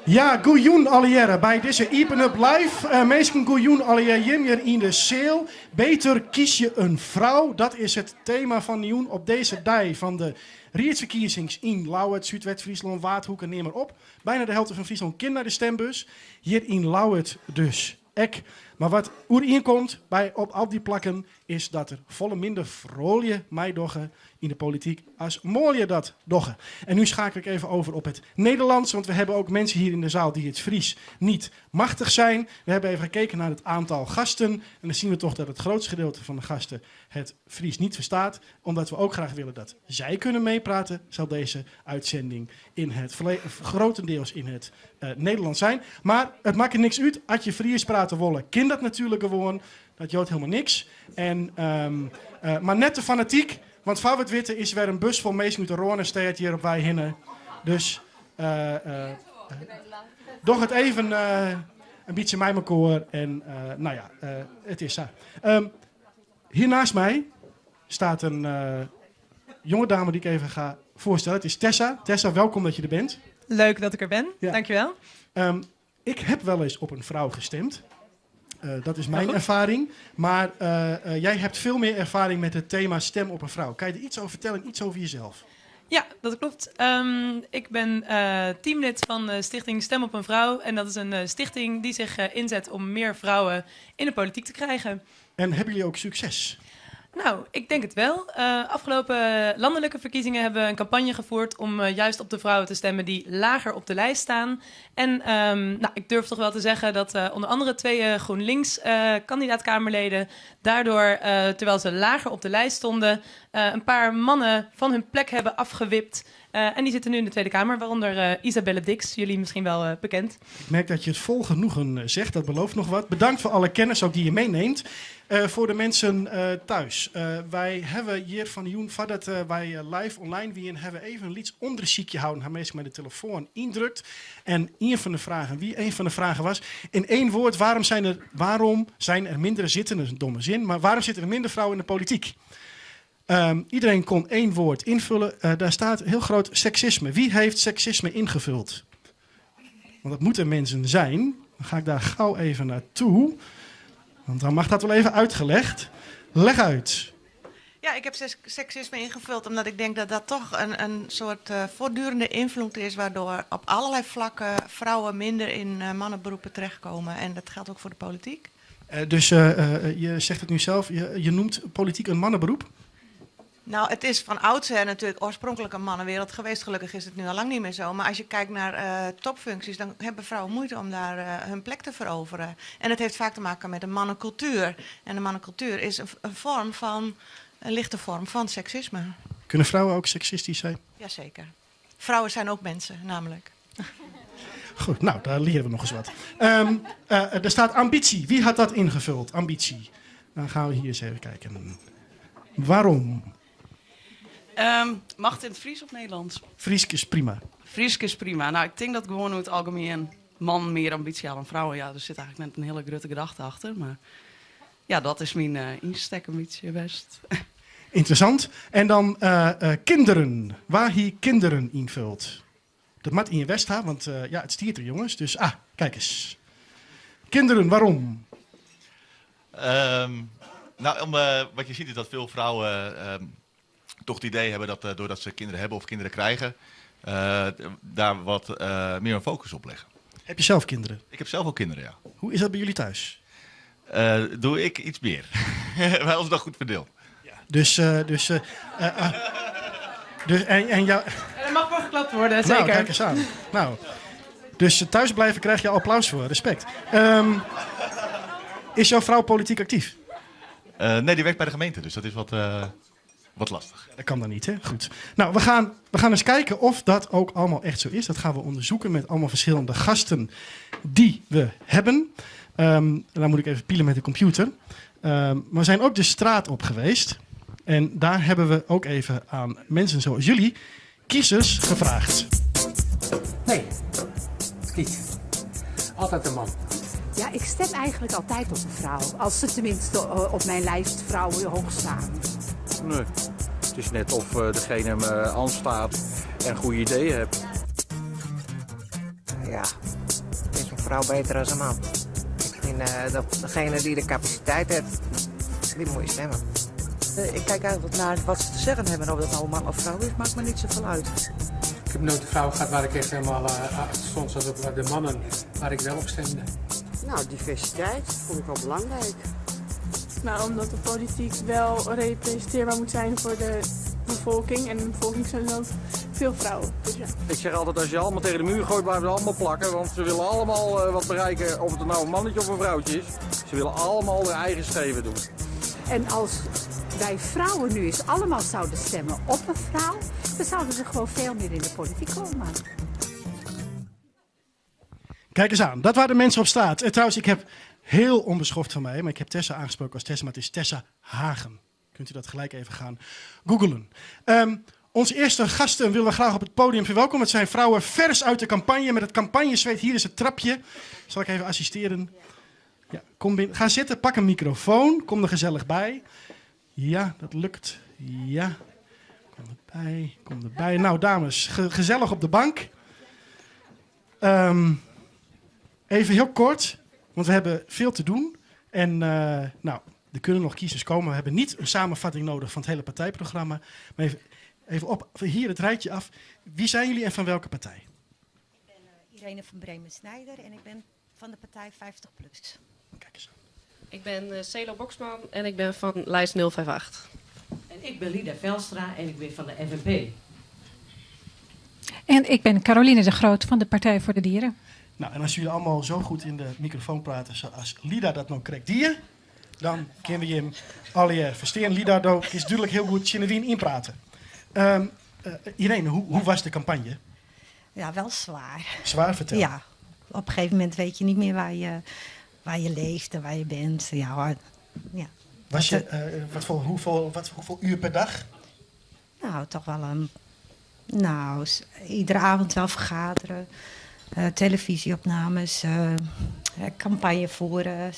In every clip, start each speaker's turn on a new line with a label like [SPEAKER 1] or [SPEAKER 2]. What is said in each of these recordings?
[SPEAKER 1] Ja, goejoen alliëren bij deze Open Up Live. Mensen goejoen alliëren hier in de sale. Beter kies je een vrouw. Dat is het thema van Joen op deze dag van de Riedsverkiezings in Lauwert, Zuidwest-Friesland, Waardhoek, neem maar op. Bijna de helft van Friesland kind naar de stembus. Hier in Lauwert dus ek. Maar wat komt bij op die plakken is dat er volle minder vrolijke meidoggen in de politiek als mooie dat doggen. En nu schakel ik even over op het Nederlands, want we hebben ook mensen hier in de zaal die het Fries niet machtig zijn. We hebben even gekeken naar het aantal gasten en dan zien we toch dat het grootste gedeelte van de gasten het Fries niet verstaat. Omdat we ook graag willen dat zij kunnen meepraten, zal deze uitzending in het grotendeels in het Nederlands zijn. Maar het maakt er niks uit, als je Fries praten willen, kind dat natuurlijk gewoon. Dat joot helemaal niks. En, maar net te fanatiek. Want voor het witte is er weer een bus vol mensen uit de Roorne staat hier op wij hinnen. Dus doch het even een beetje mij koor. En nou ja, het is zo. Hier naast mij staat een jonge dame die ik even ga voorstellen. Het is Tessa. Tessa, welkom dat je er bent.
[SPEAKER 2] Leuk dat ik er ben. Ja. Dankjewel.
[SPEAKER 1] Ik heb wel eens op een vrouw gestemd. Dat is mijn ervaring. Maar jij hebt veel meer ervaring met het thema stem op een vrouw. Kan je er iets over vertellen, iets over jezelf?
[SPEAKER 2] Ja, dat klopt. Ik ben teamlid van de stichting Stem op een Vrouw. En dat is een stichting die zich inzet om meer vrouwen in de politiek te krijgen.
[SPEAKER 1] En hebben jullie ook succes?
[SPEAKER 2] Nou, ik denk het wel. Afgelopen landelijke verkiezingen hebben we een campagne gevoerd om juist op de vrouwen te stemmen die lager op de lijst staan. En nou, ik durf toch wel te zeggen dat onder andere 2 GroenLinks kandidaat-Kamerleden daardoor, terwijl ze lager op de lijst stonden, een paar mannen van hun plek hebben afgewipt. En die zitten nu in de Tweede Kamer, waaronder Isabelle Dix, jullie misschien wel bekend.
[SPEAKER 1] Ik merk dat je het vol genoegen zegt, dat belooft nog wat. Bedankt voor alle kennis ook die je meeneemt. Voor de mensen thuis. Wij hebben hier van Joen, voordat wij live online weer hebben we even een lieds onderziekje houden. Haar mensen met de telefoon indrukt. En een van de vragen was, in 1 woord, waarom zijn er minder zitten, dat is een domme zin, maar waarom zitten er minder vrouwen in de politiek? Iedereen kon 1 woord invullen. Daar staat heel groot seksisme. Wie heeft seksisme ingevuld? Want dat moeten mensen zijn. Dan ga ik daar gauw even naartoe. Want dan mag dat wel even uitgelegd. Leg uit.
[SPEAKER 3] Ja, ik heb seksisme ingevuld omdat ik denk dat dat toch een soort voortdurende invloed is, waardoor op allerlei vlakken vrouwen minder in mannenberoepen terechtkomen. En dat geldt ook voor de politiek.
[SPEAKER 1] Dus je zegt het nu zelf, je noemt politiek een mannenberoep?
[SPEAKER 3] Nou, het is van oudsher natuurlijk oorspronkelijk een mannenwereld geweest. Gelukkig is het nu al lang niet meer zo. Maar als je kijkt naar topfuncties, dan hebben vrouwen moeite om daar hun plek te veroveren. En het heeft vaak te maken met een mannencultuur. En de mannencultuur is een lichte vorm van seksisme.
[SPEAKER 1] Kunnen vrouwen ook seksistisch zijn?
[SPEAKER 3] Jazeker. Vrouwen zijn ook mensen, namelijk.
[SPEAKER 1] Goed, nou, daar leren we nog eens wat. Er staat ambitie. Wie had dat ingevuld? Ambitie. Dan gaan we hier eens even kijken. Waarom?
[SPEAKER 4] Mag het in het Fries of Nederlands?
[SPEAKER 1] Friesk is prima.
[SPEAKER 4] Friesk is prima. Nou, ik denk dat gewoon in het algemeen man meer ambitie had dan vrouwen. Ja, er zit eigenlijk net een hele grote gedachte achter. Maar ja, dat is mijn insteek een beetje best.
[SPEAKER 1] Interessant. En dan kinderen. Waar hier kinderen invult. Dat moet in je west hebben, want ja, het stiert er jongens. Dus kijk eens. Kinderen, waarom?
[SPEAKER 5] Nou, wat je ziet is dat veel vrouwen toch het idee hebben dat doordat ze kinderen hebben of kinderen krijgen, daar wat meer een focus op leggen.
[SPEAKER 1] Heb je zelf kinderen?
[SPEAKER 5] Ik heb zelf ook kinderen, ja.
[SPEAKER 1] Hoe is dat bij jullie thuis?
[SPEAKER 5] Doe ik iets meer. Wij ons dat goed verdeeld.
[SPEAKER 1] Ja. Dus en jou...
[SPEAKER 2] Er mag voor geklapt worden, zeker.
[SPEAKER 1] Nou, kijk eens aan. Nou, dus thuis blijven krijg je applaus voor. Respect. Is jouw vrouw politiek actief?
[SPEAKER 5] Nee, die werkt bij de gemeente, dus dat is wat lastig.
[SPEAKER 1] Ja, dat kan dan niet, hè? Goed. Nou, we gaan eens kijken of dat ook allemaal echt zo is. Dat gaan we onderzoeken met allemaal verschillende gasten die we hebben. Dan moet ik even pielen met de computer. Maar we zijn ook de straat op geweest. En daar hebben we ook even aan mensen zoals jullie, kiezers, gevraagd.
[SPEAKER 6] Nee, kies. Altijd een man.
[SPEAKER 7] Ja, ik stem eigenlijk altijd op een vrouw. Als ze tenminste op mijn lijst vrouwen hoog staan.
[SPEAKER 8] Nee, het is net of degene me aanstaat en goede ideeën hebt.
[SPEAKER 9] Ja, is een vrouw beter dan een man. Ik vind dat degene die de capaciteit heeft, die moet je stemmen.
[SPEAKER 10] Ik kijk eigenlijk naar wat ze te zeggen hebben. Of dat nou man of vrouw is, maakt me niet zoveel uit.
[SPEAKER 6] Ik heb nooit een vrouw gehad waar ik echt helemaal soms zat op de mannen waar ik wel op stemde.
[SPEAKER 10] Nou, diversiteit vond ik wel belangrijk.
[SPEAKER 11] Nou, omdat de politiek wel representeerbaar moet zijn voor de bevolking. En in de bevolking zijn er ook veel vrouwen. Dus ja.
[SPEAKER 8] Ik zeg altijd, als je allemaal tegen de muur gooit, blijven ze allemaal plakken. Want ze willen allemaal wat bereiken, of het nou een mannetje of een vrouwtje is. Ze willen allemaal hun eigen streven doen.
[SPEAKER 7] En als wij vrouwen nu eens allemaal zouden stemmen op een vrouw, dan zouden ze gewoon veel meer in de politiek komen.
[SPEAKER 1] Kijk eens aan, dat waren de mensen op straat. En trouwens, ik heb heel onbeschoft van mij, maar ik heb Tessa aangesproken als Tessa, maar het is Tessa Hagen. Kunt u dat gelijk even gaan googlen. Onze eerste gasten willen we graag op het podium verwelkomen. Het zijn vrouwen vers uit de campagne met het campagnesweet. Hier is het trapje. Zal ik even assisteren? Ja, kom binnen. Ga zitten, pak een microfoon. Kom er gezellig bij. Ja, dat lukt. Ja. Kom erbij. Nou, dames, gezellig op de bank. Even heel kort, want we hebben veel te doen. En nou, er kunnen nog kiezers komen. We hebben niet een samenvatting nodig van het hele partijprogramma. Maar even op, hier het rijtje af. Wie zijn jullie en van welke partij?
[SPEAKER 12] Ik ben Irene van Bremen-Snijder en ik ben van de partij 50PLUS.
[SPEAKER 1] Kijk eens.
[SPEAKER 13] Ik ben Celo Boksman en ik ben van lijst 058.
[SPEAKER 14] En ik ben Lida Velstra en ik ben van de FNP.
[SPEAKER 15] En ik ben Caroline de Groot van de Partij voor de Dieren.
[SPEAKER 1] Nou, en als jullie allemaal zo goed in de microfoon praten zoals Lida dat nou krijgt hier, dan kunnen we hem alle verstaan. Lida dat is duidelijk heel goed Genevieve inpraten. Irene, hoe was de campagne?
[SPEAKER 12] Ja, wel zwaar.
[SPEAKER 1] Zwaar, vertel.
[SPEAKER 12] Ja, op een gegeven moment weet je niet meer waar je leeft en waar je bent. Ja, ja.
[SPEAKER 1] Was je, hoeveel uur per dag?
[SPEAKER 12] Nou, toch wel iedere avond wel vergaderen. Televisieopnames, campagne voeren,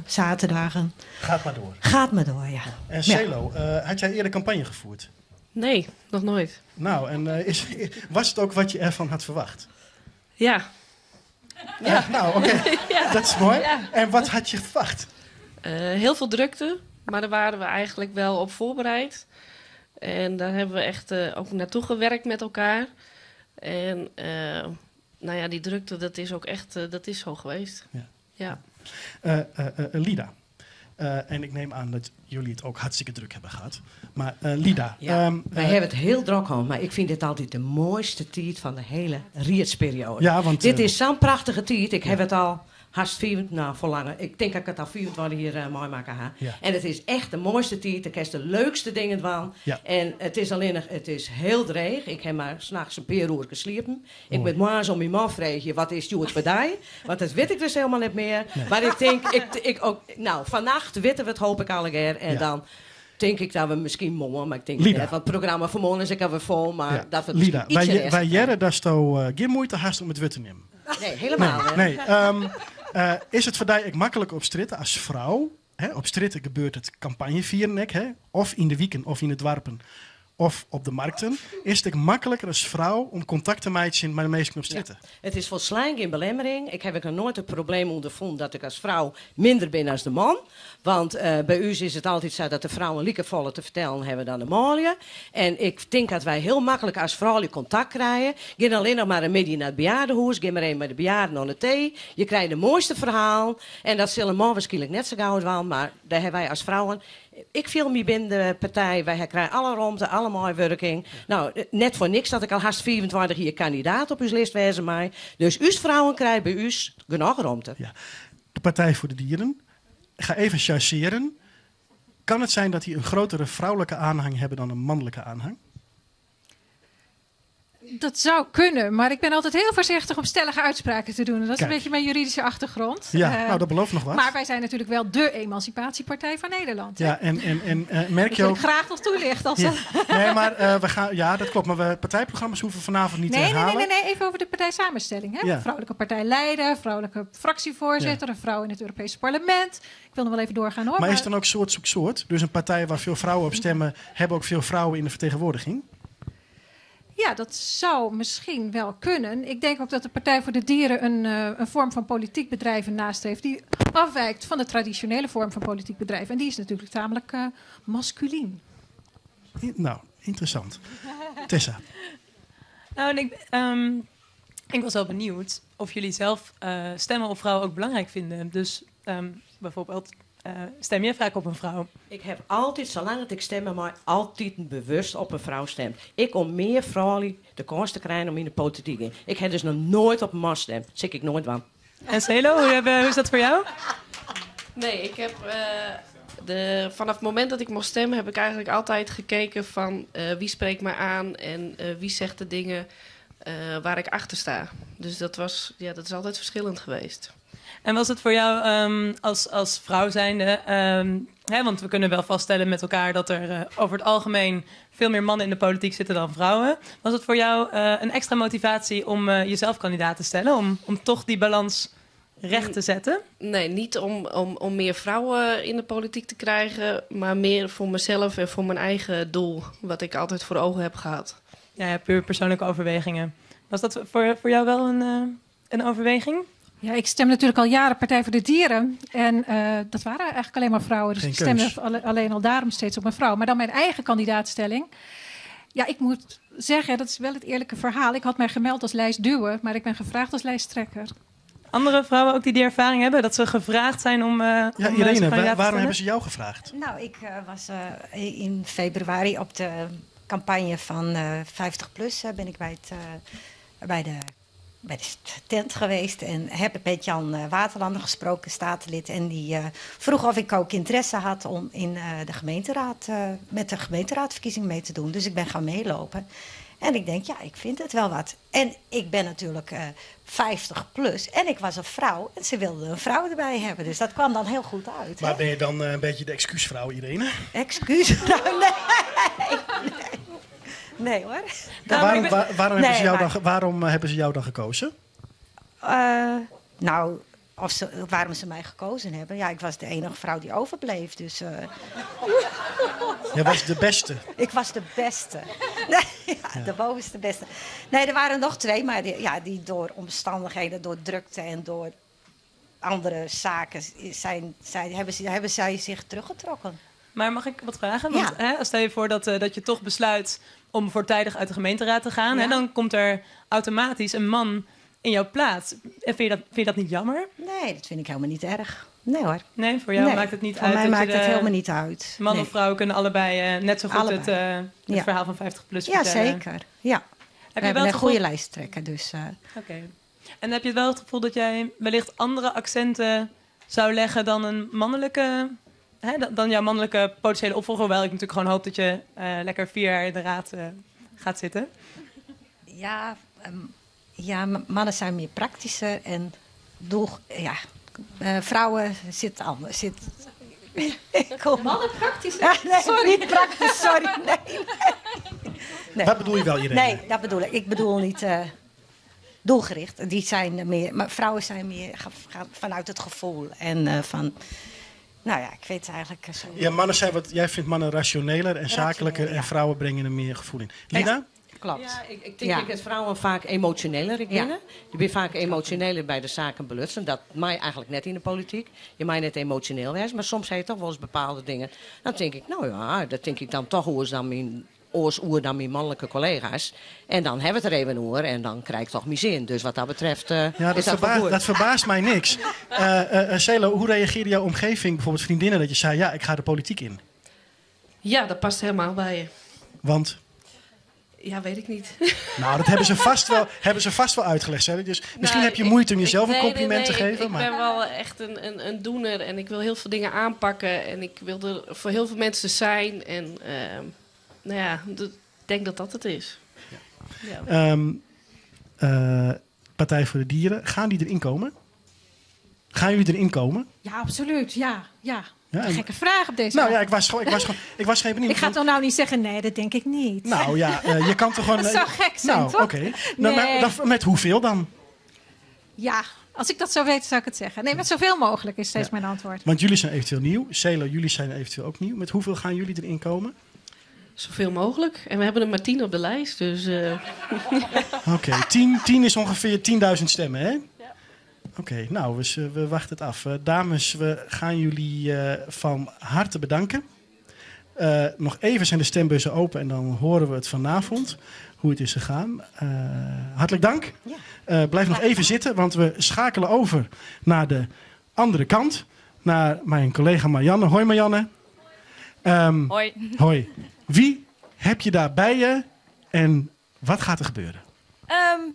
[SPEAKER 12] zaterdagen.
[SPEAKER 1] Gaat maar door.
[SPEAKER 12] Gaat maar door, ja.
[SPEAKER 1] En Celo, had jij eerder campagne gevoerd?
[SPEAKER 13] Nee, nog nooit.
[SPEAKER 1] Nou, en was het ook wat je ervan had verwacht?
[SPEAKER 13] Ja.
[SPEAKER 1] Nou, oké.
[SPEAKER 13] Ja.
[SPEAKER 1] Dat is mooi.
[SPEAKER 13] Ja.
[SPEAKER 1] En wat had je verwacht?
[SPEAKER 13] Heel veel drukte, maar daar waren we eigenlijk wel op voorbereid. En daar hebben we echt ook naartoe gewerkt met elkaar. En nou ja, die drukte, dat is ook echt, dat is zo geweest. Ja.
[SPEAKER 1] Lida. En ik neem aan dat jullie het ook hartstikke druk hebben gehad. Maar Lida.
[SPEAKER 14] Ja, wij hebben het heel druk gehad, maar ik vind dit altijd de mooiste tijd van de hele rietsperiode.
[SPEAKER 1] Ja, want,
[SPEAKER 14] dit is zo'n prachtige tijd. Ik heb het al haast 4, nou voor langer. Ik denk dat ik het al 24 hier mooi maken ga.
[SPEAKER 1] Ja.
[SPEAKER 14] En het is echt de mooiste tijd. Ik heb de leukste dingen van.
[SPEAKER 1] Ja.
[SPEAKER 14] En het is alleen nog, het is heel dreig. Ik heb maar 's nachts een paar uur gesliepen. Ik ben morgens om mijn man vragen, wat is Stuart Partij? Want dat weet ik dus helemaal niet meer. Nee. Maar ik denk, ik ook, nou, vannacht weten we het, hoop ik alle keer. En dan denk ik dat we misschien mommen, maar ik denk
[SPEAKER 1] Lida.
[SPEAKER 14] net, want het programma van morgen is ik alweer vol, maar dat we het
[SPEAKER 1] Lida,
[SPEAKER 14] misschien iets
[SPEAKER 1] wij jaren dat je geen moeite hast om het wit te nemen.
[SPEAKER 14] Nee, helemaal niet.
[SPEAKER 1] Nee. Is het voor jou ook makkelijk op stritten als vrouw? Hè? Op stritten gebeurt het campagnevieren, hè? Of in de wieken, of in het dwarpen, of op de markten. Is het ook makkelijker als vrouw om contact te maken met de mensen op stritten?
[SPEAKER 14] Ja, het is volstrekt geen belemmering. Ik heb nog nooit het probleem ondervonden dat ik als vrouw minder ben dan de man. Want bij u is het altijd zo dat de vrouwen liekevoller te vertellen hebben dan de mannen. En ik denk dat wij heel makkelijk als vrouwen contact krijgen. Ga alleen nog maar een beetje naar het bejaardenhuis. Ga maar even met de bejaarden aan de thee. Je krijgt de mooiste verhaal. En dat zullen man waarschijnlijk net zo gauw wel. Maar daar hebben wij als vrouwen. Ik viel me binnen de partij. Wij krijgen alle ruimte, alle mooie werking. Ja. Nou, net voor niks dat ik al haast 24 jaar kandidaat op uw lijst wezen mij. Dus uw vrouwen krijgen bij u genoeg ruimte.
[SPEAKER 1] Ja. De Partij voor de Dieren. Ik ga even chargeren. Kan het zijn dat die een grotere vrouwelijke aanhang hebben dan een mannelijke aanhang?
[SPEAKER 15] Dat zou kunnen, maar ik ben altijd heel voorzichtig om stellige uitspraken te doen. En dat is een beetje mijn juridische achtergrond.
[SPEAKER 1] Ja, nou dat belooft nog wat.
[SPEAKER 15] Maar wij zijn natuurlijk wel de emancipatiepartij van Nederland.
[SPEAKER 1] Ja, en merk je ook...
[SPEAKER 15] Dat ik graag nog toelicht. Als
[SPEAKER 1] Nee, maar we gaan... Ja, dat klopt. Maar we partijprogramma's hoeven vanavond niet te herhalen.
[SPEAKER 15] Nee. Even over de partijsamenstelling. Hè? Ja. Vrouwelijke partijleider, vrouwelijke fractievoorzitter, een vrouw in het Europese parlement. Ik wil nog wel even doorgaan hoor.
[SPEAKER 1] Maar is het dan ook soort zoek soort? Dus een partij waar veel vrouwen op stemmen, hebben ook veel vrouwen in de vertegenwoordiging?
[SPEAKER 15] Ja, dat zou misschien wel kunnen. Ik denk ook dat de Partij voor de Dieren een vorm van politiek bedrijven nastreeft die afwijkt van de traditionele vorm van politiek bedrijven. En die is natuurlijk tamelijk masculien.
[SPEAKER 1] Nou, interessant. Tessa.
[SPEAKER 2] Nou, ik was wel benieuwd of jullie zelf stemmen op vrouwen ook belangrijk vinden. Dus bijvoorbeeld, stem je vaak op een vrouw?
[SPEAKER 14] Ik heb altijd, zolang dat ik stem, maar altijd bewust op een vrouw stem. Ik om meer vrouwen de kans te krijgen om in de politiek in. Ik heb dus nog nooit op een man stemd. Zeg ik nooit van.
[SPEAKER 2] En Celo, hoe is dat voor jou?
[SPEAKER 13] Nee, ik heb vanaf het moment dat ik mocht stemmen, heb ik eigenlijk altijd gekeken van wie spreekt mij aan en wie zegt de dingen waar ik achter sta. Dus dat is altijd verschillend geweest.
[SPEAKER 2] En was het voor jou als vrouw zijnde, want we kunnen wel vaststellen met elkaar dat er over het algemeen veel meer mannen in de politiek zitten dan vrouwen. Was het voor jou een extra motivatie om jezelf kandidaat te stellen, om toch die balans recht te zetten?
[SPEAKER 13] Nee, niet om meer vrouwen in de politiek te krijgen, maar meer voor mezelf en voor mijn eigen doel, wat ik altijd voor ogen heb gehad.
[SPEAKER 2] Ja, puur persoonlijke overwegingen. Was dat voor jou wel een overweging?
[SPEAKER 15] Ja, ik stem natuurlijk al jaren Partij voor de Dieren. En dat waren eigenlijk alleen maar vrouwen. Dus ik stemde alleen al daarom steeds op een vrouw. Maar dan mijn eigen kandidaatstelling. Ja, ik moet zeggen, dat is wel het eerlijke verhaal. Ik had mij gemeld als lijstduwer, maar ik ben gevraagd als lijsttrekker.
[SPEAKER 2] Andere vrouwen ook die ervaring hebben? Dat ze gevraagd zijn om
[SPEAKER 1] Irene, waarom hebben ze jou gevraagd?
[SPEAKER 12] Nou, ik was in februari op de campagne van 50PLUS ben ik bij de tent geweest en heb met Jan Waterlander gesproken, statenlid. En die vroeg of ik ook interesse had om in de gemeenteraad, met de gemeenteraadverkiezing mee te doen. Dus ik ben gaan meelopen. En ik denk, ja, ik vind het wel wat. En ik ben natuurlijk 50PLUS en ik was een vrouw en ze wilden een vrouw erbij hebben. Dus dat kwam dan heel goed uit.
[SPEAKER 1] Maar ben je dan een beetje de excuusvrouw, Irene?
[SPEAKER 12] Excuusvrouw? Nee. Nee hoor.
[SPEAKER 1] Waarom hebben ze jou dan gekozen?
[SPEAKER 12] Nou, waarom ze mij gekozen hebben? Ja, ik was de enige vrouw die overbleef. Dus,
[SPEAKER 1] Jij was de beste.
[SPEAKER 12] Ik was de beste. Nee, de bovenste beste. Nee, er waren nog twee, maar die door omstandigheden, door drukte en door andere zaken hebben zij zich teruggetrokken.
[SPEAKER 2] Maar mag ik wat vragen? Want stel je voor dat je toch besluit om voortijdig uit de gemeenteraad te gaan. Ja. Dan komt er automatisch een man in jouw plaats. Vind je dat niet jammer?
[SPEAKER 12] Nee, dat vind ik helemaal niet erg. Nee hoor.
[SPEAKER 2] Nee, voor jou maakt het niet uit?
[SPEAKER 12] Voor mij maakt het helemaal niet uit.
[SPEAKER 2] Man of vrouw kunnen allebei net zo goed het verhaal van 50PLUS vertellen.
[SPEAKER 12] Ja, zeker. Ja. We hebben een goede lijsttrekker. Dus,
[SPEAKER 2] Oké. En heb je wel het gevoel dat jij wellicht andere accenten zou leggen dan een mannelijke... dan jouw mannelijke potentiële opvolger, hoewel ik natuurlijk gewoon hoop dat je lekker 4 jaar in de raad gaat zitten?
[SPEAKER 12] Ja, mannen zijn meer praktischer en vrouwen zitten anders.
[SPEAKER 15] Mannen praktischer?
[SPEAKER 12] Nee, sorry. Niet praktisch, sorry. Nee.
[SPEAKER 1] Wat bedoel je wel, Irene?
[SPEAKER 12] Nee, dat bedoel ik. Ik bedoel niet doelgericht. Die zijn meer, maar vrouwen zijn meer vanuit het gevoel en van... Nou ja, ik weet eigenlijk...
[SPEAKER 1] Ja, mannen zijn jij vindt mannen rationeler en zakelijker en vrouwen brengen er meer gevoel in. Lina?
[SPEAKER 14] Klopt. Ja, ik denk dat vrouwen vaak emotioneler beginnen. Je bent vaak emotioneler bij de zaken belutsen. Dat mij eigenlijk net in de politiek. Je mij net emotioneel wees, maar soms heb je toch wel eens bepaalde dingen. Dan denk ik, dat denk ik dan toch oers dan mijn mannelijke collega's. En dan hebben we het er even over en dan krijg ik toch mijn zin. Dus wat dat betreft
[SPEAKER 1] dat verbaast mij niks. Celo, hoe reageerde jouw omgeving, bijvoorbeeld vriendinnen, dat je zei, ja, ik ga de politiek in?
[SPEAKER 13] Ja, dat past helemaal bij je.
[SPEAKER 1] Want?
[SPEAKER 13] Ja, weet ik niet.
[SPEAKER 1] Nou, dat hebben ze vast wel uitgelegd. Hè? Dus misschien heb je moeite om jezelf een compliment te geven.
[SPEAKER 13] Ik ben wel echt een doener en ik wil heel veel dingen aanpakken. En ik wil er voor heel veel mensen zijn. En ik denk dat dat het is.
[SPEAKER 1] Ja. Partij voor de Dieren, gaan die erin komen? Gaan jullie erin komen?
[SPEAKER 15] Ja, absoluut. Ja. Een gekke vraag op deze
[SPEAKER 1] Nou ja, ik was geen benieuwd.
[SPEAKER 15] Ik ga toch nou niet zeggen, nee, dat denk ik niet.
[SPEAKER 1] Nou ja, je kan toch gewoon...
[SPEAKER 15] Dat zou gek zijn, toch?
[SPEAKER 1] Oké. Nee. Met hoeveel dan?
[SPEAKER 15] Ja, als ik dat zou weten, zou ik het zeggen. Nee, met zoveel mogelijk is steeds mijn antwoord.
[SPEAKER 1] Want jullie zijn eventueel nieuw. Celo, jullie zijn eventueel ook nieuw. Met hoeveel gaan jullie erin komen?
[SPEAKER 13] Zoveel mogelijk. En we hebben er maar 10 op de lijst, dus...
[SPEAKER 1] Oké, 10 is ongeveer 10.000 stemmen, hè? Ja. Oké, nou, we wachten het af. Dames, we gaan jullie van harte bedanken. Nog even zijn de stembussen open en dan horen we het vanavond, hoe het is gegaan. Hartelijk dank. Ja. Blijf nog even zitten, want we schakelen over naar de andere kant. Naar mijn collega Marianne. Hoi Marianne.
[SPEAKER 16] Hoi.
[SPEAKER 1] Hoi. Wie heb je daar bij je en wat gaat er gebeuren?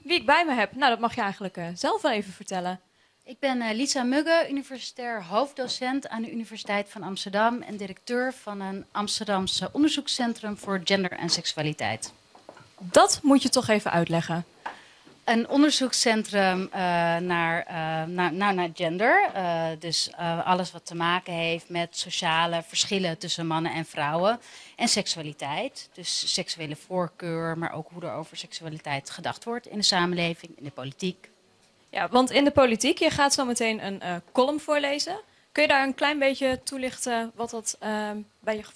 [SPEAKER 16] Wie ik bij me heb? Nou, dat mag je eigenlijk zelf wel even vertellen.
[SPEAKER 17] Ik ben Lisa Mugge, universitair hoofddocent aan de Universiteit van Amsterdam en directeur van een Amsterdamse onderzoekscentrum voor gender en seksualiteit.
[SPEAKER 16] Dat moet je toch even uitleggen.
[SPEAKER 17] Een onderzoekscentrum naar gender. Dus alles wat te maken heeft met sociale verschillen tussen mannen en vrouwen. En seksualiteit. Dus seksuele voorkeur, maar ook hoe er over seksualiteit gedacht wordt in de samenleving, in de politiek.
[SPEAKER 16] Ja, want in de politiek, je gaat zo meteen een column voorlezen. Kun je daar een klein beetje toelichten wat dat,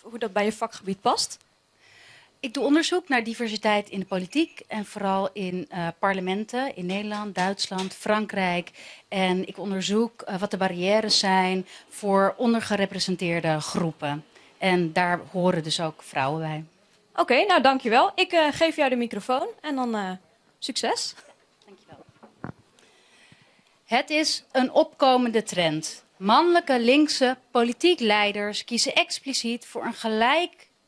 [SPEAKER 16] hoe dat bij je vakgebied past?
[SPEAKER 17] Ik doe onderzoek naar diversiteit in de politiek en vooral in parlementen in Nederland, Duitsland, Frankrijk. En ik onderzoek wat de barrières zijn voor ondergerepresenteerde groepen. En daar horen dus ook vrouwen bij.
[SPEAKER 16] Oké, nou dankjewel. Ik geef jou de microfoon en dan succes.
[SPEAKER 17] Dankjewel. Het is een opkomende trend. Mannelijke linkse politiek leiders kiezen expliciet voor een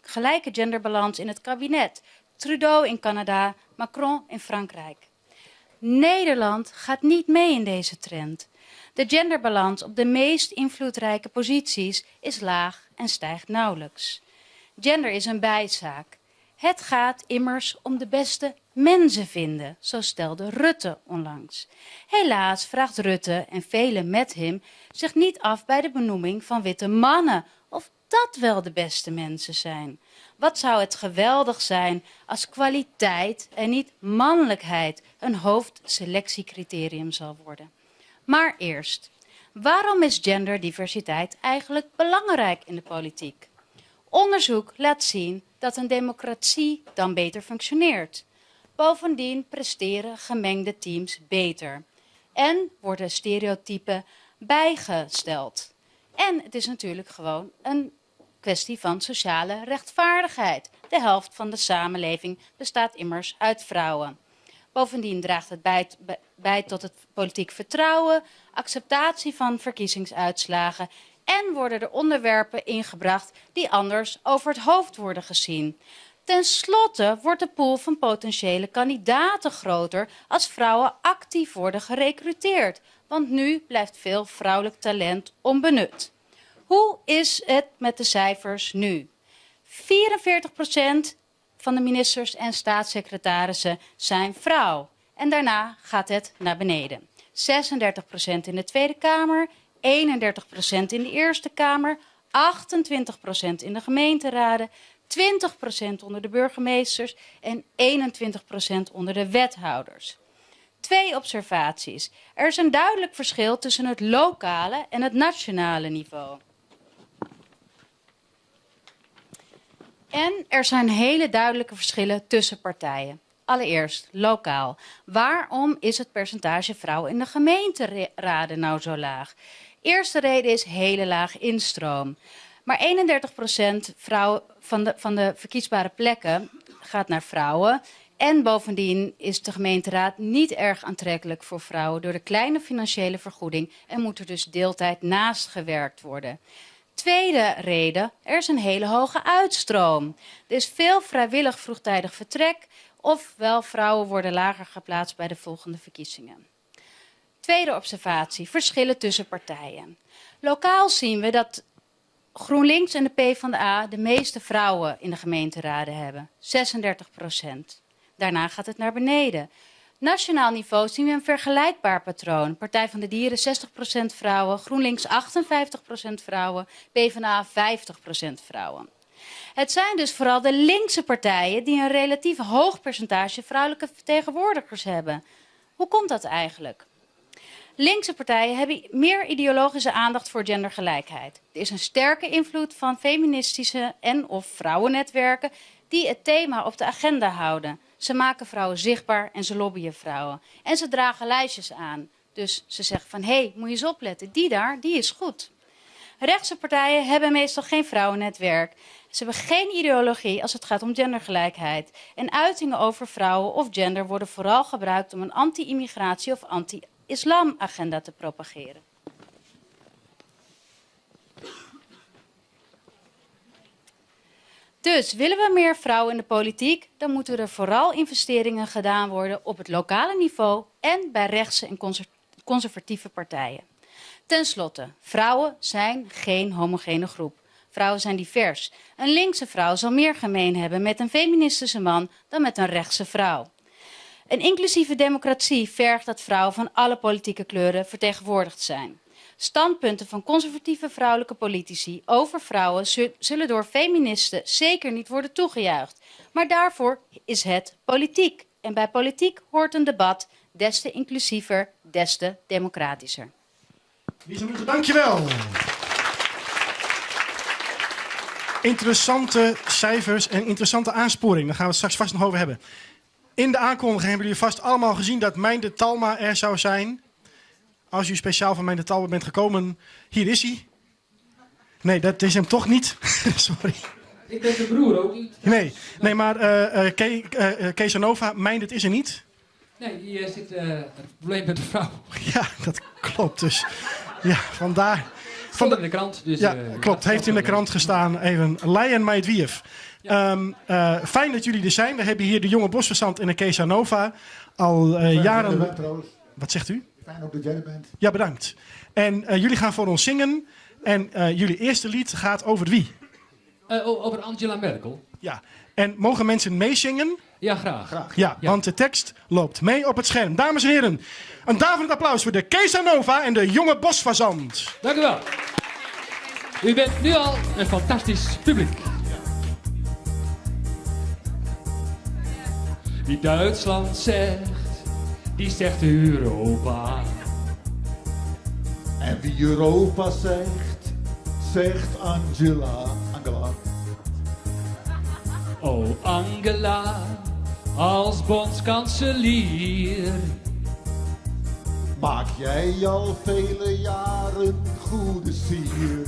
[SPEAKER 17] gelijke genderbalans in het kabinet. Trudeau in Canada, Macron in Frankrijk. Nederland gaat niet mee in deze trend. De genderbalans op de meest invloedrijke posities is laag en stijgt nauwelijks. Gender is een bijzaak. Het gaat immers om de beste mensen vinden, zo stelde Rutte onlangs. Helaas vraagt Rutte en velen met hem zich niet af bij de benoeming van witte mannen, of dat wel de beste mensen zijn. Wat zou het geweldig zijn als kwaliteit en niet mannelijkheid een hoofdselectiecriterium zal worden. Maar eerst, waarom is genderdiversiteit eigenlijk belangrijk in de politiek? Onderzoek laat zien dat een democratie dan beter functioneert. Bovendien presteren gemengde teams beter. En worden stereotypen bijgesteld. En het is natuurlijk gewoon een kwestie van sociale rechtvaardigheid. De helft van de samenleving bestaat immers uit vrouwen. Bovendien draagt het bij tot het politiek vertrouwen, acceptatie van verkiezingsuitslagen en worden er onderwerpen ingebracht die anders over het hoofd worden gezien. Ten slotte wordt de pool van potentiële kandidaten groter als vrouwen actief worden gerekruteerd. Want nu blijft veel vrouwelijk talent onbenut. Hoe is het met de cijfers nu? 44% van de ministers en staatssecretarissen zijn vrouw. En daarna gaat het naar beneden. 36% in de Tweede Kamer, 31% in de Eerste Kamer, 28% in de gemeenteraden, 20% onder de burgemeesters en 21% onder de wethouders. 2 observaties. Er is een duidelijk verschil tussen het lokale en het nationale niveau. En er zijn hele duidelijke verschillen tussen partijen. Allereerst, lokaal. Waarom is het percentage vrouwen in de gemeenteraden nou zo laag? Eerste reden is hele laag instroom. Maar 31% van de verkiesbare plekken gaat naar vrouwen. En bovendien is de gemeenteraad niet erg aantrekkelijk voor vrouwen door de kleine financiële vergoeding en moet er dus deeltijd naast gewerkt worden. Tweede reden, er is een hele hoge uitstroom. Er is veel vrijwillig vroegtijdig vertrek, ofwel vrouwen worden lager geplaatst bij de volgende verkiezingen. Tweede observatie, verschillen tussen partijen. Lokaal zien we dat GroenLinks en de PvdA de meeste vrouwen in de gemeenteraden hebben, 36%. Daarna gaat het naar beneden. Nationaal niveau zien we een vergelijkbaar patroon. Partij van de Dieren 60% vrouwen, GroenLinks 58% vrouwen, PvdA 50% vrouwen. Het zijn dus vooral de linkse partijen die een relatief hoog percentage vrouwelijke vertegenwoordigers hebben. Hoe komt dat eigenlijk? Linkse partijen hebben meer ideologische aandacht voor gendergelijkheid. Er is een sterke invloed van feministische en of vrouwennetwerken die het thema op de agenda houden. Ze maken vrouwen zichtbaar en ze lobbyen vrouwen. En ze dragen lijstjes aan. Dus ze zeggen van, hé, moet je eens opletten, die daar, die is goed. Rechtse partijen hebben meestal geen vrouwennetwerk. Ze hebben geen ideologie als het gaat om gendergelijkheid. En uitingen over vrouwen of gender worden vooral gebruikt om een anti-immigratie of anti-islam agenda te propageren. Dus willen we meer vrouwen in de politiek, dan moeten er vooral investeringen gedaan worden op het lokale niveau en bij rechtse en conservatieve partijen. Ten slotte, vrouwen zijn geen homogene groep. Vrouwen zijn divers. Een linkse vrouw zal meer gemeen hebben met een feministische man dan met een rechtse vrouw. Een inclusieve democratie vergt dat vrouwen van alle politieke kleuren vertegenwoordigd zijn. Standpunten van conservatieve vrouwelijke politici over vrouwen zullen door feministen zeker niet worden toegejuicht. Maar daarvoor is het politiek. En bij politiek hoort een debat des te inclusiever, des te democratischer.
[SPEAKER 1] Lisa Munther, dankjewel. Interessante cijfers en interessante aansporing. Daar gaan we het straks vast nog over hebben. In de aankondiging hebben jullie vast allemaal gezien dat Meinde Talma er zou zijn. Als u speciaal van Meinde Talma bent gekomen, hier is hij. Nee, dat is hem toch niet. Sorry.
[SPEAKER 6] Ik ben zijn broer ook niet.
[SPEAKER 1] Nee, maar Casanova, Meinde is er niet.
[SPEAKER 6] Nee, die zit het probleem met de vrouw.
[SPEAKER 1] Ja, dat klopt dus. Ja, vandaar.
[SPEAKER 6] Stond in de krant. Dus,
[SPEAKER 1] ja, klopt. Heeft in de krant gestaan. Even Leien Meid Wief. Fijn dat jullie er zijn. We hebben hier de jonge Bosverzand en de Casanova. Al jaren... Wat zegt u?
[SPEAKER 18] Fijn ook dat jij er bent.
[SPEAKER 1] Ja, bedankt. En jullie gaan voor ons zingen. En jullie eerste lied gaat over wie?
[SPEAKER 6] Over Angela Merkel.
[SPEAKER 1] Ja. En mogen mensen meezingen?
[SPEAKER 6] Ja, graag.
[SPEAKER 1] Ja, want de tekst loopt mee op het scherm. Dames en heren, een daverend applaus voor de Casanova en de jonge Bosfazant.
[SPEAKER 6] Dank u wel. U bent nu al een fantastisch publiek. Wie Duitsland zegt, die zegt Europa.
[SPEAKER 18] En wie Europa zegt, zegt Angela.
[SPEAKER 6] Oh Angela, als bondskanselier.
[SPEAKER 18] Maak jij al vele jaren goede sier.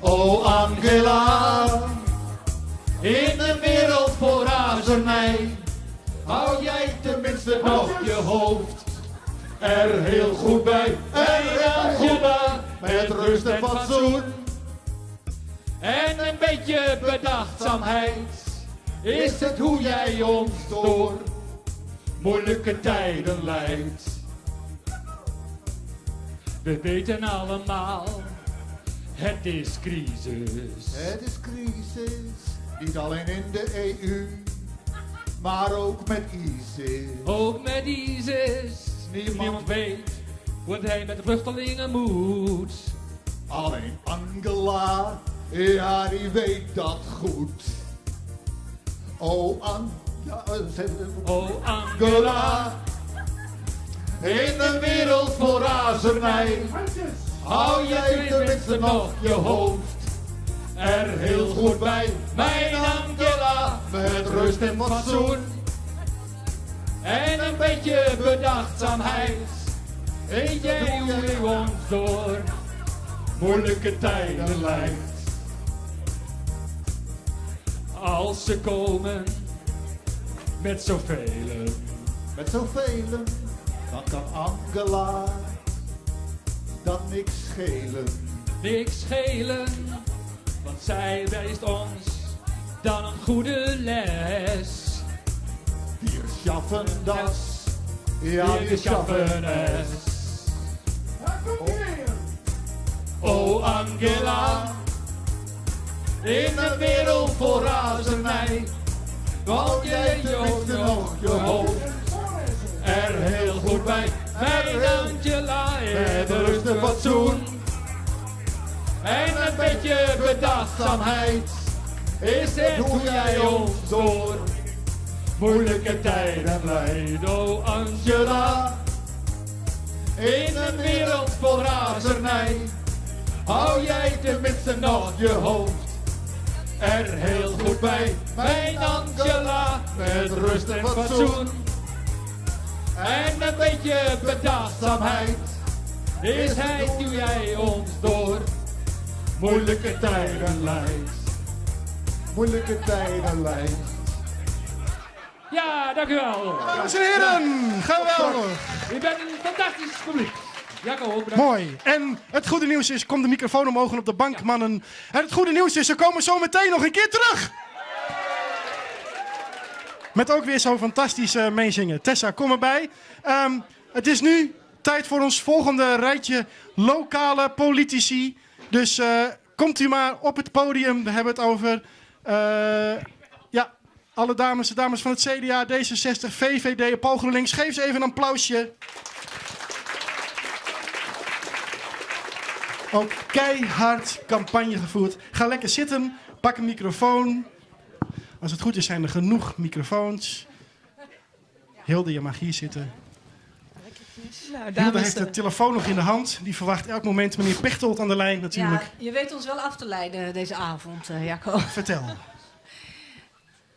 [SPEAKER 18] Oh Angela, in de wereld voor razernij. Hou jij tenminste nog je hoofd er heel goed bij. En Angela, met rust en fatsoen. En een beetje bedachtzaamheid is het hoe jij ons door moeilijke tijden leidt. We weten allemaal, het is crisis. Het is crisis, niet alleen in de EU, maar ook met ISIS. Ook met ISIS, niemand weet hoe hij met de vluchtelingen moet. Alleen Angela, ja, die weet dat goed. Oh Angela, in de wereld voor razernij. Hou jij tenminste nog je hoofd er heel goed bij. Mijn Angela, met rust en fatsoen. En een beetje bedachtzaamheid. Weet jij hoe je ons door moeilijke tijden leidt. Als ze komen met zoveel, dan kan Angela dat niks schelen. Niks schelen, want zij wijst ons dan een goede les. Wir schaffen das, ja, wir schaffen es. Oh Angela, in de wereld voor razernij, want jij houdt nog je hoofd er heel goed bij. Mijn Angela, met rust en fatsoen en een beetje bedachtzaamheid is het hoe jij ons door moeilijke tijden leidt. Oh Angela, in een wereld vol razernij, hou jij tenminste nog je hoofd er heel goed bij. Mijn Angela, met rust en fatsoen. En een beetje bedachtzaamheid is hij, duw jij ons door moeilijke tijden leidt. Moeilijke tijden leidt. Ja, dank u wel.
[SPEAKER 1] Dames en heren, geweldig.
[SPEAKER 18] U bent een fantastisch publiek. Jacco, bedankt.
[SPEAKER 1] Mooi. En het goede nieuws is, kom de microfoon omhoog en op de bank, mannen. En het goede nieuws is, ze komen zo meteen nog een keer terug. Met ook weer zo'n fantastisch meezingen. Tessa, kom erbij. Het is nu tijd voor ons volgende rijtje lokale politici. Dus komt u maar op het podium. We hebben het over alle dames, de dames van het CDA, D66, VVD, Paul GroenLinks. Geef ze even een applausje. Ook keihard campagne gevoerd. Ga lekker zitten, pak een microfoon. Als het goed is zijn er genoeg microfoons. Hilde, je mag hier zitten.
[SPEAKER 19] Nou,
[SPEAKER 1] Hilde heeft de telefoon nog in de hand. Die verwacht elk moment meneer Pechtold aan de lijn natuurlijk.
[SPEAKER 19] Ja, je weet ons wel af te leiden deze avond, Jacco.
[SPEAKER 1] Vertel.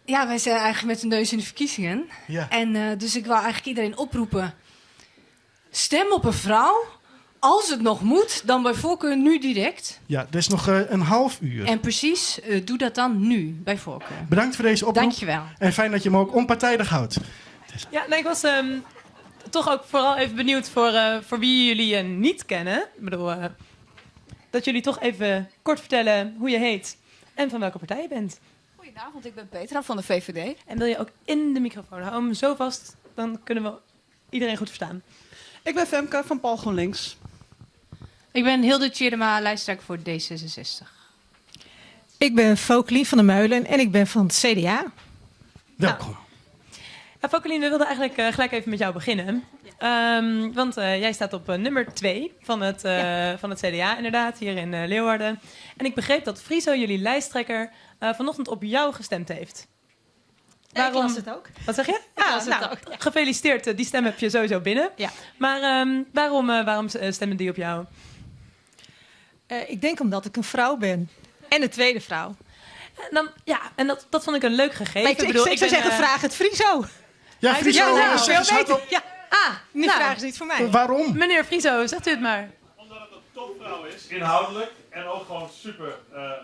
[SPEAKER 19] Ja, wij zijn eigenlijk met de neus in de verkiezingen.
[SPEAKER 1] Ja.
[SPEAKER 19] En dus ik wil eigenlijk iedereen oproepen. Stem op een vrouw. Als het nog moet, dan bij voorkeur nu direct.
[SPEAKER 1] Ja, er is nog een half uur.
[SPEAKER 19] En precies, doe dat dan nu, bij voorkeur.
[SPEAKER 1] Bedankt voor deze oproep.
[SPEAKER 19] Dankjewel.
[SPEAKER 1] En fijn dat je me ook onpartijdig houdt.
[SPEAKER 2] Ja, nee, ik was toch ook vooral even benieuwd voor wie jullie niet kennen. Ik bedoel, dat jullie toch even kort vertellen hoe je heet en van welke partij je bent.
[SPEAKER 20] Goedenavond, ik ben Petra van de VVD.
[SPEAKER 2] En wil je ook in de microfoon hou hem zo vast, dan kunnen we iedereen goed verstaan.
[SPEAKER 4] Ik ben Femke van Paul GroenLinks.
[SPEAKER 20] Ik ben Hilde Tjerema, lijsttrekker voor D66.
[SPEAKER 15] Ik ben Fokelien van der Meulen en ik ben van het CDA.
[SPEAKER 1] Welkom.
[SPEAKER 2] Ja, Fokelien, we wilden eigenlijk gelijk even met jou beginnen. Want jij staat op nummer 2 van het CDA, inderdaad, hier in Leeuwarden. En ik begreep dat Friso, jullie lijsttrekker, vanochtend op jou gestemd heeft.
[SPEAKER 15] Waarom? Ik las het ook.
[SPEAKER 2] Wat zeg je?
[SPEAKER 15] las het ook. Ja.
[SPEAKER 2] Gefeliciteerd, die stem heb je sowieso binnen.
[SPEAKER 15] Ja.
[SPEAKER 2] Maar waarom stemmen die op jou?
[SPEAKER 15] Ik denk omdat ik een vrouw ben. En een tweede vrouw.
[SPEAKER 2] En dat vond ik een leuk gegeven.
[SPEAKER 15] Maar ik zou zeggen, vraag het Friso.
[SPEAKER 1] Ja, Friso,
[SPEAKER 15] veel beter. Ja. Die vraag is niet voor mij.
[SPEAKER 1] Waarom?
[SPEAKER 2] Meneer Friso, zegt u het maar.
[SPEAKER 21] Omdat het een topvrouw is, inhoudelijk. En ook gewoon super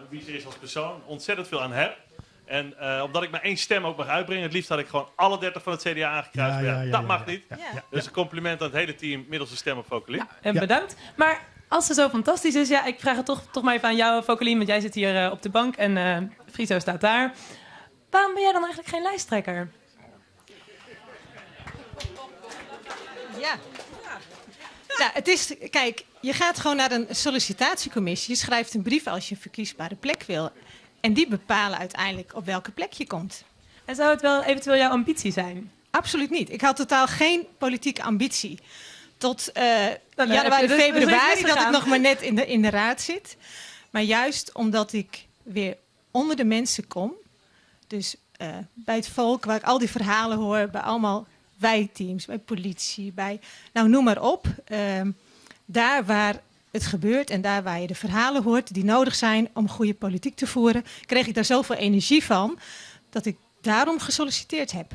[SPEAKER 21] wie ze is als persoon. Ontzettend veel aan heb. En omdat ik maar 1 stem ook mag uitbrengen, het liefst had ik gewoon alle 30 van het CDA aangekruist. Dat mag niet. Dus een compliment aan het hele team middels een stem op Fokelien.
[SPEAKER 2] En bedankt. Maar als ze zo fantastisch is, ik vraag het toch maar even aan jou, Fokelien, want jij zit hier op de bank en Friso staat daar. Waarom ben jij dan eigenlijk geen lijsttrekker?
[SPEAKER 15] Ja. Nou, het is, kijk, je gaat gewoon naar een sollicitatiecommissie. Je schrijft een brief als je een verkiesbare plek wil. En die bepalen uiteindelijk op welke plek je komt.
[SPEAKER 2] En zou het wel eventueel jouw ambitie zijn?
[SPEAKER 15] Absoluut niet. Ik had totaal geen politieke ambitie. Tot
[SPEAKER 2] Dan
[SPEAKER 15] januari,
[SPEAKER 2] heb je
[SPEAKER 15] februari, dat ik
[SPEAKER 2] misgegaan.
[SPEAKER 15] nog maar net in de raad zit. Maar juist omdat ik weer onder de mensen kom. Dus bij het volk, waar ik al die verhalen hoor, bij allemaal wijkteams, bij politie, bij, nou noem maar op. Daar waar het gebeurt en daar waar je de verhalen hoort die nodig zijn om goede politiek te voeren, kreeg ik daar zoveel energie van dat ik daarom gesolliciteerd heb.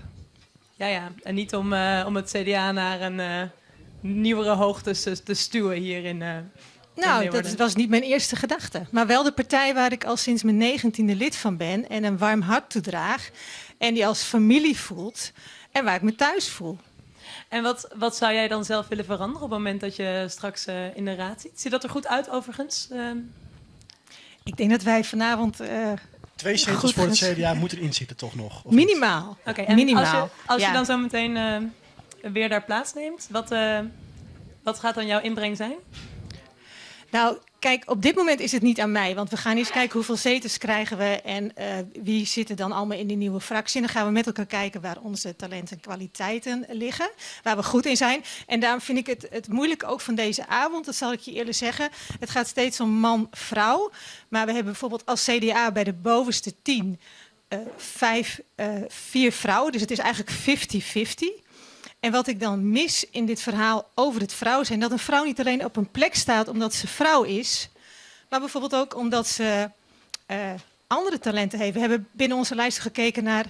[SPEAKER 2] Ja. En niet om het CDA naar een nieuwere hoogte te stuwen hier in
[SPEAKER 15] Nou, dat was niet mijn eerste gedachte. Maar wel de partij waar ik al sinds mijn 19e lid van ben en een warm hart toedraag. En die als familie voelt en waar ik me thuis voel.
[SPEAKER 2] En wat zou jij dan zelf willen veranderen op het moment dat je straks in de raad zit? Ziet dat er goed uit overigens?
[SPEAKER 15] Ik denk dat wij vanavond
[SPEAKER 1] 2 zetels voor het CDA moeten erin zitten toch nog? Of
[SPEAKER 15] minimaal.
[SPEAKER 2] Oké, en
[SPEAKER 15] minimaal.
[SPEAKER 2] Als je dan zo meteen weer daar plaatsneemt, wat gaat dan jouw inbreng zijn?
[SPEAKER 15] Nou, kijk, op dit moment is het niet aan mij. Want we gaan eens kijken hoeveel zetels krijgen we en wie zitten dan allemaal in die nieuwe fractie. En dan gaan we met elkaar kijken waar onze talenten en kwaliteiten liggen. Waar we goed in zijn. En daarom vind ik het moeilijk ook van deze avond. Dat zal ik je eerlijk zeggen. Het gaat steeds om man-vrouw. Maar we hebben bijvoorbeeld als CDA bij de bovenste 10 4 vrouwen. Dus het is eigenlijk 50-50. En wat ik dan mis in dit verhaal over het vrouw zijn, dat een vrouw niet alleen op een plek staat omdat ze vrouw is, maar bijvoorbeeld ook omdat ze
[SPEAKER 3] andere talenten heeft. We hebben binnen onze lijst gekeken naar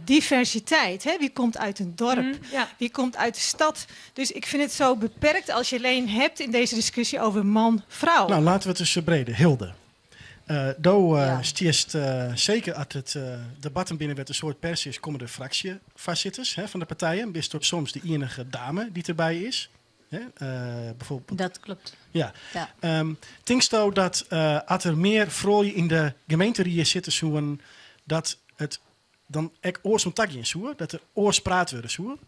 [SPEAKER 3] diversiteit. Hè? Wie komt uit een dorp? Wie komt uit de stad? Dus ik vind het zo beperkt als je alleen hebt in deze discussie over man-vrouw.
[SPEAKER 1] Nou, laten we het dus verbreden. Hilde. Stiest zeker als het debatten binnen werd een soort pers is, komen de fractievoorzitters van de partijen. Best tot soms de enige dame die erbij is. Bijvoorbeeld.
[SPEAKER 20] Dat klopt.
[SPEAKER 1] Ja. Denkst u dat als er meer vrouwen in de gemeente zitten zoen, dat het dan echt oors om takje in dat er oors praat worden zoen?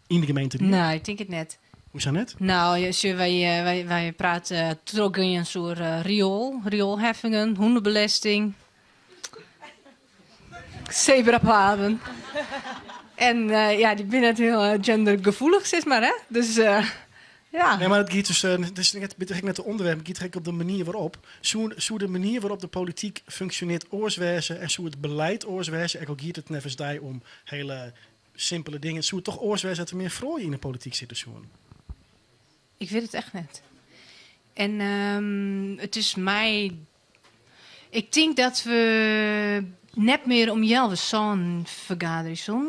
[SPEAKER 1] In de gemeente?
[SPEAKER 20] Nou, ik denk het net.
[SPEAKER 1] Hoe is dat net?
[SPEAKER 20] Nou, wij praten terug in een soort rioolheffingen, hondenbelasting, zebrapaden. En die binnen het heel gendergevoelig, zeg maar, hè? Dus ja.
[SPEAKER 1] Nee, maar het gaat dus, het is net de onderwerp, het gaat op de manier waarop. Zo de manier waarop de politiek functioneert oorswezen en zo het beleid oorswezen. Ik ook hier het nevens die om hele simpele dingen. Zo het toch oorswezen dat er meer vrouwen in de politiek zitten zoen.
[SPEAKER 20] Ik weet het echt niet. En het is mij... Ik denk dat we net meer om jelve zo'n vergadering doen.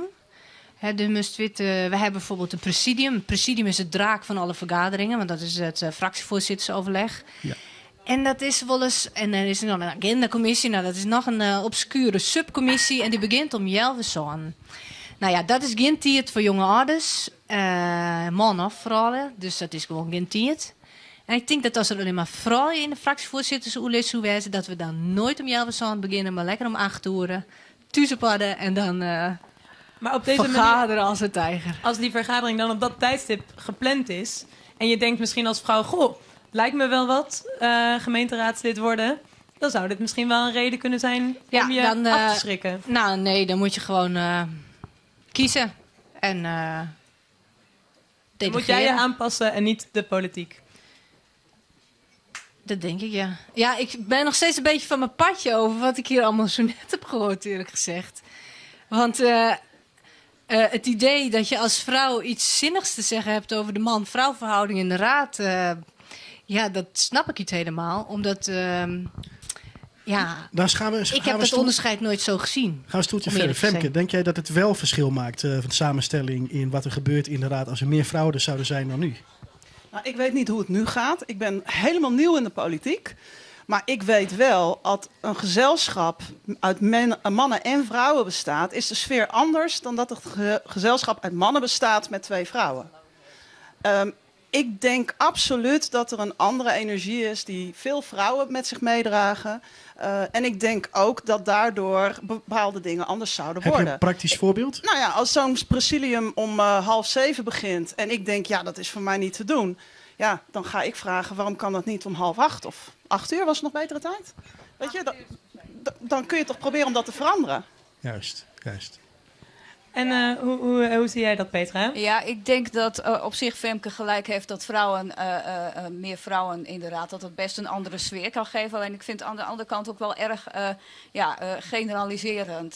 [SPEAKER 20] We hebben bijvoorbeeld een presidium. Het presidium is het draak van alle vergaderingen, want dat is het fractievoorzittersoverleg. Ja. En dat is wel eens... En er is nog een agendacommissie. Nou, dat is nog een obscure subcommissie. En die begint om jelve zo'n. Nou ja, dat is geen tijd voor jonge ouders. Mannen vooral. Dus dat is gewoon geen tijd. En ik denk dat als er alleen maar vrouwen in de fractievoorzitters zou wezen, dat we dan nooit om jelve zo'n beginnen, maar lekker om 8 uur thuis padden en dan
[SPEAKER 2] maar op deze
[SPEAKER 20] vergaderen
[SPEAKER 2] manier,
[SPEAKER 20] als een tijger.
[SPEAKER 2] Als die vergadering dan op dat tijdstip gepland is en je denkt misschien als vrouw, goh, lijkt me wel wat gemeenteraadslid worden, dan zou dit misschien wel een reden kunnen zijn om je
[SPEAKER 20] dan,
[SPEAKER 2] af te schrikken.
[SPEAKER 20] Nou nee, dan moet je gewoon kiezen en
[SPEAKER 2] dan moet jij je aanpassen en niet de politiek.
[SPEAKER 20] Dat denk ik, ja. Ja, ik ben nog steeds een beetje van mijn padje over wat ik hier allemaal zo net heb gehoord, eerlijk gezegd. Want het idee dat je als vrouw iets zinnigs te zeggen hebt over de man-vrouw verhouding in de raad, dat snap ik niet helemaal. Omdat, ik heb dat onderscheid nooit zo gezien.
[SPEAKER 1] Gaan we een stoeltje verder. Femke, denk jij dat het wel verschil maakt van de samenstelling in wat er gebeurt in de raad als er meer vrouwen er zouden zijn dan nu?
[SPEAKER 22] Nou, ik weet niet hoe het nu gaat. Ik ben helemaal nieuw in de politiek. Maar ik weet wel, dat een gezelschap uit mannen en vrouwen bestaat, is de sfeer anders dan dat het gezelschap uit mannen bestaat met 2 vrouwen. Ik denk absoluut dat er een andere energie is die veel vrouwen met zich meedragen. En ik denk ook dat daardoor bepaalde dingen anders zouden worden.
[SPEAKER 1] Heb je een praktisch voorbeeld?
[SPEAKER 22] Nou ja, als zo'n presidium om 6:30 begint en ik denk, ja, dat is voor mij niet te doen. Ja, dan ga ik vragen, waarom kan dat niet om 7:30 of 8:00? Was het nog betere tijd? Weet je, dan kun je toch proberen om dat te veranderen.
[SPEAKER 1] Juist.
[SPEAKER 2] En hoe zie jij dat, Petra?
[SPEAKER 23] Ja, ik denk dat op zich Femke gelijk heeft dat meer vrouwen in de raad, dat het best een andere sfeer kan geven. Alleen ik vind het aan de andere kant ook wel erg generaliserend.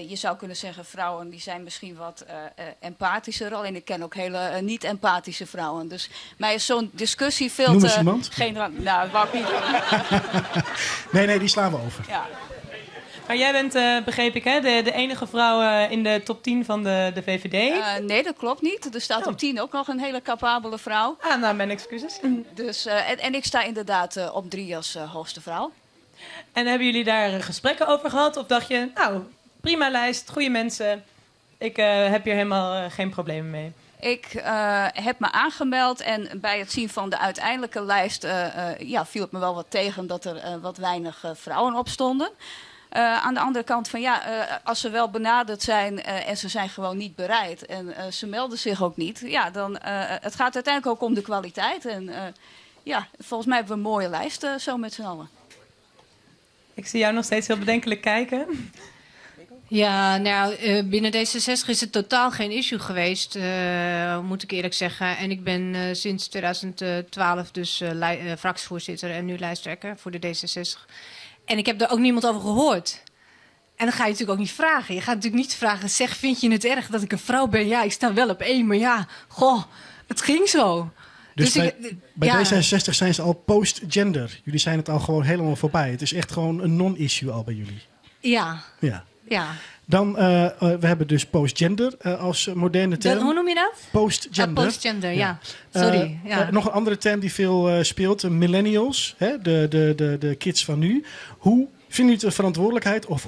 [SPEAKER 23] Je zou kunnen zeggen, vrouwen die zijn misschien wat empathischer. Alleen ik ken ook hele niet-empathische vrouwen. Dus mij is zo'n discussie veel
[SPEAKER 1] Noem
[SPEAKER 23] te...
[SPEAKER 1] eens iemand.
[SPEAKER 23] Nou, dat wou ik niet doen.
[SPEAKER 1] Nee, die slaan we over.
[SPEAKER 23] Ja.
[SPEAKER 2] Maar jij bent, begreep ik, hè, de enige vrouw in de top 10 van de VVD?
[SPEAKER 23] Nee, dat klopt niet. Er staat op 10 ook nog een hele capabele vrouw.
[SPEAKER 2] Nou, mijn excuses.
[SPEAKER 23] Dus, en ik sta inderdaad op 3 als hoogste vrouw.
[SPEAKER 2] En hebben jullie daar gesprekken over gehad? Of dacht je, nou, prima lijst, goede mensen. Ik heb hier helemaal geen problemen mee.
[SPEAKER 23] Ik heb me aangemeld en bij het zien van de uiteindelijke lijst viel het me wel wat tegen dat er wat weinig vrouwen op stonden. Aan de andere kant van als ze wel benaderd zijn en ze zijn gewoon niet bereid en ze melden zich ook niet, dan het gaat uiteindelijk ook om de kwaliteit. En volgens mij hebben we een mooie lijst zo met z'n allen.
[SPEAKER 2] Ik zie jou nog steeds heel bedenkelijk kijken.
[SPEAKER 20] Ja, nou, binnen D66 is het totaal geen issue geweest, moet ik eerlijk zeggen. En ik ben sinds 2012 dus fractievoorzitter en nu lijsttrekker voor de D66. En ik heb daar ook niemand over gehoord. En dan ga je natuurlijk ook niet vragen. Je gaat natuurlijk niet vragen, vind je het erg dat ik een vrouw ben? Ja, ik sta wel op 1, maar het ging zo.
[SPEAKER 1] Dus bij D66 zijn ze al post-gender. Jullie zijn het al gewoon helemaal voorbij. Het is echt gewoon een non-issue al bij jullie.
[SPEAKER 20] Ja.
[SPEAKER 1] Dan, we hebben dus post-gender als moderne term.
[SPEAKER 20] Hoe noem je dat?
[SPEAKER 1] Post-gender.
[SPEAKER 20] Post-gender, ja. Sorry.
[SPEAKER 1] Nog een andere term die veel speelt. Millennials, hè? De kids van nu. Hoe vindt u het een verantwoordelijkheid? Of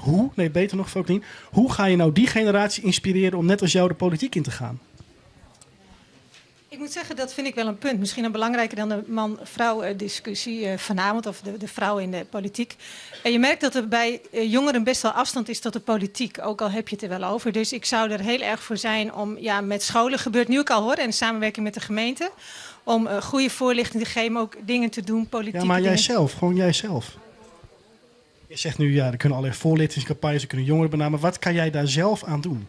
[SPEAKER 1] beter nog, ook niet. Hoe ga je nou die generatie inspireren om net als jou de politiek in te gaan?
[SPEAKER 3] Ik moet zeggen, dat vind ik wel een punt. Misschien nog belangrijker dan de man-vrouw discussie vanavond, of de vrouw in de politiek. En je merkt dat er bij jongeren best wel afstand is tot de politiek, ook al heb je het er wel over. Dus ik zou er heel erg voor zijn om, met scholen gebeurt nu ook al hoor, en samenwerking met de gemeente, om goede voorlichting te geven, ook dingen te doen, politieke
[SPEAKER 1] Ja, maar
[SPEAKER 3] dingen.
[SPEAKER 1] jijzelf, gewoon jijzelf. Je zegt nu, er kunnen allerlei voorlichtingscampagnes, er kunnen jongeren benaderen. Wat kan jij daar zelf aan doen?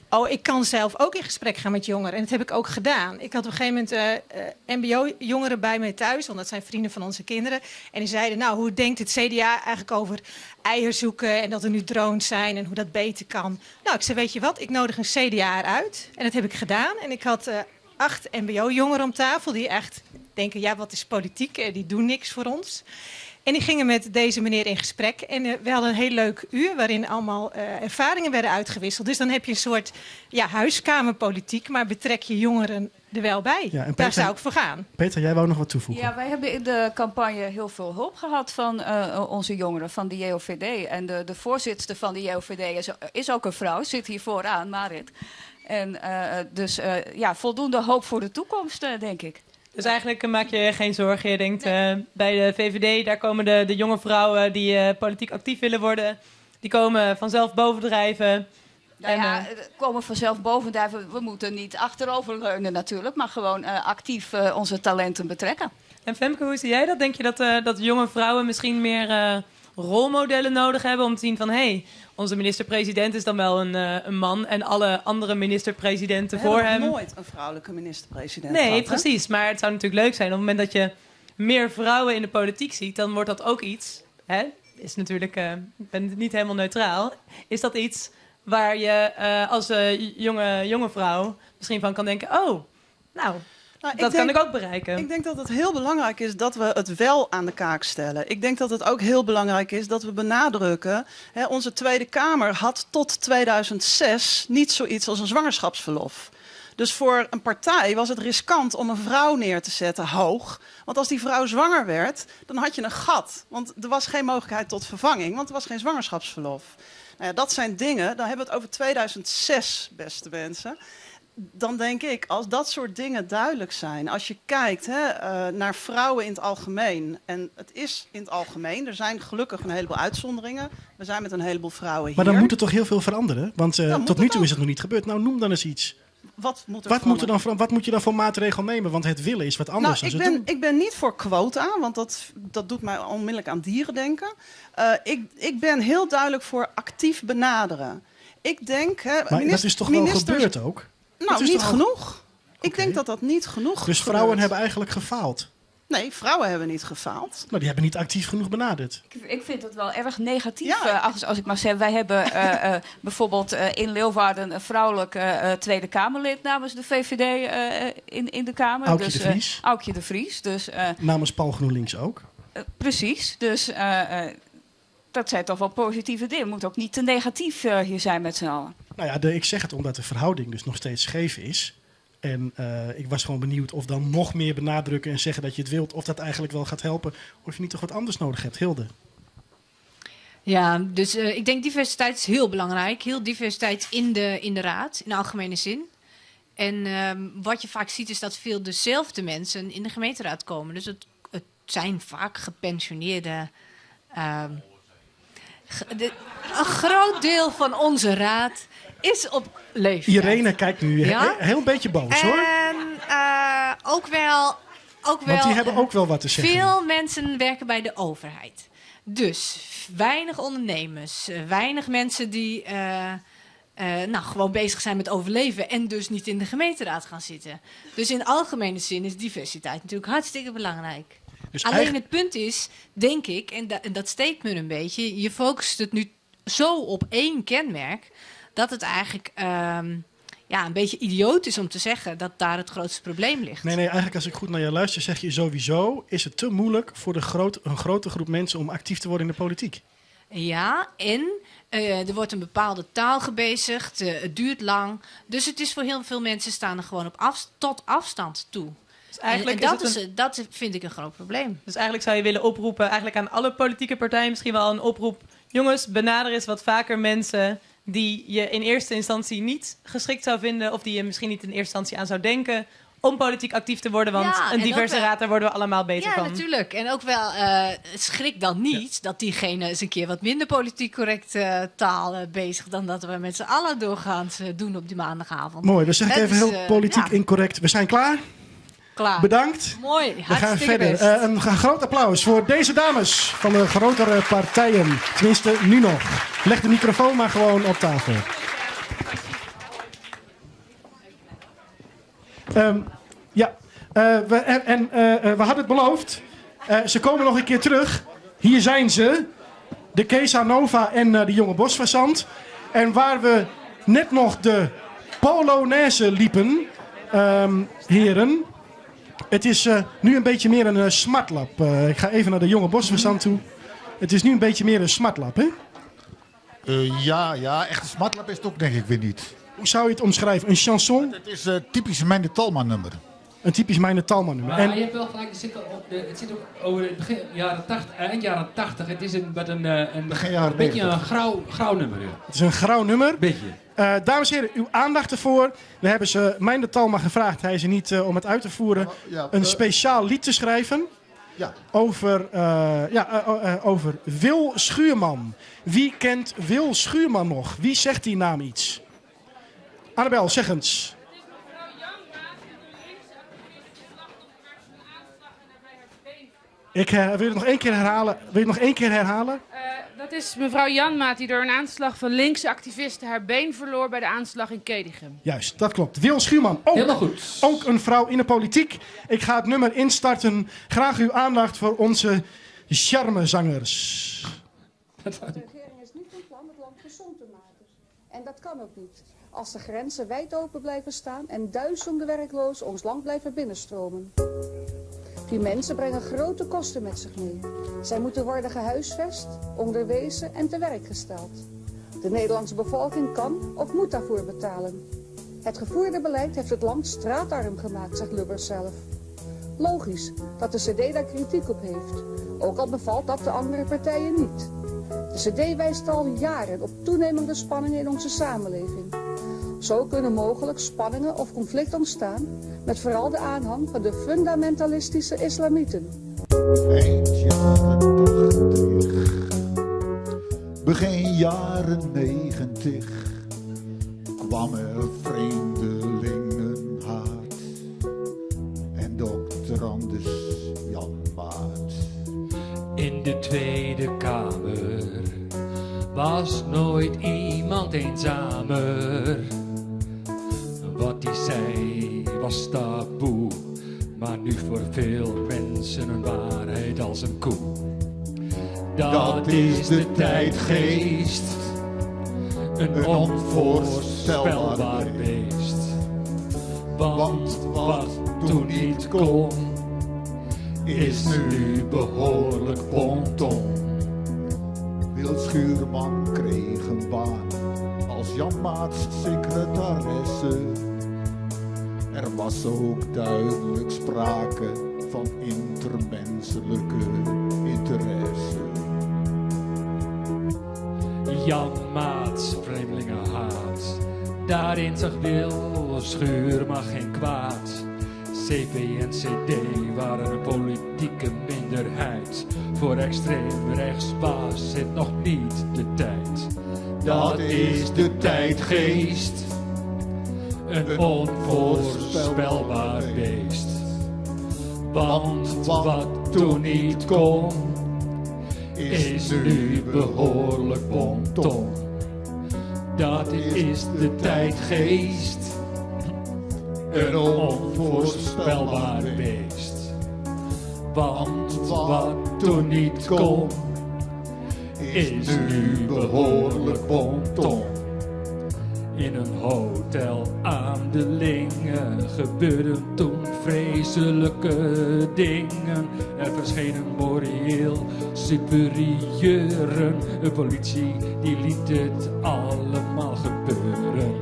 [SPEAKER 3] Oh, ik kan zelf ook in gesprek gaan met jongeren. En dat heb ik ook gedaan. Ik had op een gegeven moment mbo-jongeren bij me thuis. Want dat zijn vrienden van onze kinderen. En die zeiden, nou, hoe denkt het CDA eigenlijk over eieren zoeken... en dat er nu drones zijn en hoe dat beter kan? Nou, ik zei, weet je wat? Ik nodig een CDA uit. En dat heb ik gedaan. En ik had 8 mbo-jongeren om tafel die echt denken... wat is politiek? Die doen niks voor ons. En die gingen met deze meneer in gesprek. En we hadden een heel leuk uur waarin allemaal ervaringen werden uitgewisseld. Dus dan heb je een soort huiskamerpolitiek, maar betrek je jongeren er wel bij. Ja, Peter, daar zou ik voor gaan.
[SPEAKER 1] Peter, jij wou nog wat toevoegen?
[SPEAKER 23] Ja, wij hebben in de campagne heel veel hulp gehad van onze jongeren, van de JOVD. En de voorzitter van de JOVD is ook een vrouw, zit hier vooraan, Marit. En voldoende hoop voor de toekomst, denk ik.
[SPEAKER 2] Dus eigenlijk maak je geen zorgen. Je denkt, bij de VVD, daar komen de jonge vrouwen die politiek actief willen worden. Die komen vanzelf bovendrijven.
[SPEAKER 23] Komen vanzelf bovendrijven. We moeten niet achteroverleunen natuurlijk, maar gewoon actief onze talenten betrekken.
[SPEAKER 2] En Femke, hoe zie jij dat? Denk je dat jonge vrouwen misschien meer rolmodellen nodig hebben om te zien van... onze minister-president is dan wel een man en alle andere minister-presidenten voor hem...
[SPEAKER 22] We hebben nooit een vrouwelijke minister-president
[SPEAKER 2] Nee,
[SPEAKER 22] gehad,
[SPEAKER 2] precies. Maar het zou natuurlijk leuk zijn op het moment dat je meer vrouwen in de politiek ziet... dan wordt dat ook iets, is natuurlijk, ik ben niet helemaal neutraal... is dat iets waar je als jonge vrouw misschien van kan denken... dat kan ik ook bereiken.
[SPEAKER 22] Ik denk dat het heel belangrijk is dat we het wel aan de kaak stellen. Ik denk dat het ook heel belangrijk is dat we benadrukken... onze Tweede Kamer had tot 2006 niet zoiets als een zwangerschapsverlof. Dus voor een partij was het riskant om een vrouw neer te zetten hoog. Want als die vrouw zwanger werd, dan had je een gat. Want er was geen mogelijkheid tot vervanging, want er was geen zwangerschapsverlof. Nou ja, dat zijn dingen, dan hebben we het over 2006, beste mensen... Dan denk ik, als dat soort dingen duidelijk zijn... als je kijkt naar vrouwen in het algemeen... en het is in het algemeen... er zijn gelukkig een heleboel uitzonderingen. We zijn met een heleboel vrouwen hier.
[SPEAKER 1] Maar dan moet er toch heel veel veranderen? Want tot nu toe is het nog niet gebeurd. Nou, noem dan eens iets.
[SPEAKER 22] Wat moet
[SPEAKER 1] je dan voor maatregel nemen? Want het willen is wat anders dan het doen.
[SPEAKER 22] Ik ben niet voor quota, want dat doet mij onmiddellijk aan dieren denken. Ik ben heel duidelijk voor actief benaderen. Ik denk...
[SPEAKER 1] maar dat is toch wel gebeurd ook?
[SPEAKER 22] Nou, niet genoeg. Ik denk dat dat niet genoeg is.
[SPEAKER 1] Dus vrouwen hebben eigenlijk gefaald?
[SPEAKER 22] Nee, vrouwen hebben niet gefaald.
[SPEAKER 1] Maar die hebben niet actief genoeg benaderd.
[SPEAKER 23] Ik vind het wel erg negatief, als ik maar zeg. Wij hebben bijvoorbeeld in Leeuwarden een vrouwelijk Tweede Kamerlid namens de VVD in de Kamer.
[SPEAKER 1] Aukje de Vries.
[SPEAKER 23] Aukje de Vries. Dus,
[SPEAKER 1] namens Paul GroenLinks ook.
[SPEAKER 23] Precies. Dus dat zijn toch wel positieve dingen. Het moet ook niet te negatief hier zijn met z'n allen.
[SPEAKER 1] Nou ja, ik zeg het omdat de verhouding dus nog steeds scheef is. En ik was gewoon benieuwd of dan nog meer benadrukken en zeggen dat je het wilt... of dat eigenlijk wel gaat helpen, of je niet toch wat anders nodig hebt. Hilde?
[SPEAKER 20] Ja, dus ik denk diversiteit is heel belangrijk. Heel diversiteit in de raad, in de algemene zin. En wat je vaak ziet is dat veel dezelfde mensen in de gemeenteraad komen. Dus het zijn vaak gepensioneerde... een groot deel van onze raad is op leeftijd.
[SPEAKER 1] Irene kijkt nu heel beetje boos, hoor.
[SPEAKER 20] En ook wel...
[SPEAKER 1] Want die hebben ook wel wat te zeggen.
[SPEAKER 20] Veel mensen werken bij de overheid. Dus weinig ondernemers. Weinig mensen die gewoon bezig zijn met overleven... en dus niet in de gemeenteraad gaan zitten. Dus in algemene zin is diversiteit natuurlijk hartstikke belangrijk. Dus alleen het punt is, denk ik, en dat steekt me een beetje... je focust het nu zo op één kenmerk... dat het eigenlijk een beetje idioot is om te zeggen dat daar het grootste probleem ligt.
[SPEAKER 1] Nee, eigenlijk als ik goed naar je luister, zeg je sowieso is het te moeilijk voor een grote groep mensen om actief te worden in de politiek.
[SPEAKER 20] Ja, en er wordt een bepaalde taal gebezigd, het duurt lang. Dus het is voor heel veel mensen staan er gewoon tot afstand toe.
[SPEAKER 2] Dus eigenlijk
[SPEAKER 20] dat vind ik een groot probleem.
[SPEAKER 2] Dus eigenlijk zou je willen oproepen, eigenlijk aan alle politieke partijen misschien wel een oproep. Jongens, benader eens wat vaker mensen die je in eerste instantie niet geschikt zou vinden, of die je misschien niet in eerste instantie aan zou denken, om politiek actief te worden, want een diverse raad, daar worden we allemaal beter van.
[SPEAKER 20] Ja, natuurlijk. En ook wel, schrik dan niet dat diegene eens een keer wat minder politiek correct taal bezig dan dat we met z'n allen doorgaans doen op die maandagavond.
[SPEAKER 1] Mooi, dan zeg ik even heel politiek incorrect. We zijn klaar.
[SPEAKER 20] Klaar.
[SPEAKER 1] Bedankt.
[SPEAKER 20] Mooi,
[SPEAKER 1] We gaan
[SPEAKER 20] hartstikke
[SPEAKER 1] verder.
[SPEAKER 20] best.
[SPEAKER 1] Een groot applaus voor deze dames van de grotere partijen. Tenminste, nu nog. Leg de microfoon maar gewoon op tafel. We hadden het beloofd. Ze komen nog een keer terug. Hier zijn ze. De Kesa Nova en de Jonge Bosfazant. En waar we net nog de Polonaise liepen, heren. Het is nu een beetje meer een smartlap. Ik ga even naar de Jonge Bosfazant toe. Het is nu een beetje meer een smartlap, hè?
[SPEAKER 18] Ja, echt een smartlap is het ook denk ik weer niet.
[SPEAKER 1] Hoe zou je het omschrijven? Een chanson?
[SPEAKER 18] Het is typisch Mijn Talma nummer.
[SPEAKER 1] Een typisch Mijn Talma nummer.
[SPEAKER 5] Maar je hebt wel gelijk, het zit ook over het begin jaren 80, eind jaren 80. Het is een beetje een grauw nummer. Ja.
[SPEAKER 1] Het is een grauw nummer.
[SPEAKER 5] Beetje.
[SPEAKER 1] Dames en heren, uw aandacht ervoor. We hebben ze Mijn Talma gevraagd. Hij is er niet om het uit te voeren. Een speciaal lied te schrijven.
[SPEAKER 18] Ja.
[SPEAKER 1] Over Wil Schuurman. Wie kent Wil Schuurman nog? Wie zegt die naam iets? Annabel, zeg eens. Wil je het nog één keer herhalen?
[SPEAKER 9] Dat is mevrouw Janmaat die door een aanslag van linkse activisten haar been verloor bij de aanslag in Kedichem.
[SPEAKER 1] Juist, dat klopt. Wil Schuurman, ook een vrouw in de politiek. Ik ga het nummer instarten. Graag uw aandacht voor onze charmezangers.
[SPEAKER 10] De regering is niet van plan het land gezond te maken. En dat kan ook niet. Als de grenzen wijd open blijven staan en duizenden werklozen ons land blijven binnenstromen. Die mensen brengen grote kosten met zich mee. Zij moeten worden gehuisvest, onderwezen en te werk gesteld. De Nederlandse bevolking kan of moet daarvoor betalen. Het gevoerde beleid heeft het land straatarm gemaakt, zegt Lubbers zelf. Logisch dat de CD daar kritiek op heeft. Ook al bevalt dat de andere partijen niet. De CD wijst al jaren op toenemende spanningen in onze samenleving. Zo kunnen mogelijk spanningen of conflicten ontstaan met vooral de aanhang van de fundamentalistische islamieten.
[SPEAKER 18] Eind jaren 80, begin jaren 90 kwam er vreemdelingenhaat en dokter Anders Jan Maat.
[SPEAKER 5] In de Tweede Kamer was nooit iemand eenzamer. Wat hij zei was taboe, maar nu voor veel mensen een waarheid als een koe. Dat is de tijdgeest, een onvoorspelbaar beest. Want wat toen niet kon, is nu behoorlijk bonton.
[SPEAKER 18] Wil Schuurman kreeg een baan als Janmaats secretaresse. Er was ook duidelijk sprake van intermenselijke interesse.
[SPEAKER 5] Janmaats vreemdelingenhaat, daarin zag Wil Schuurman geen kwaad. CP en CD waren een politieke minderheid. Voor extreem rechts was het nog niet de tijd. Dat is de tijdgeest, een onvoorspelbaar beest. Want wat toen niet kon, is nu behoorlijk bonton. Dat is de tijdgeest, een onvoorspelbaar beest. Want wat toen niet kon, is nu behoorlijk bonton. In een hotel aan de Lingen gebeurden toen vreselijke dingen. Er verscheen een moreel superieuren. De politie die liet het allemaal gebeuren.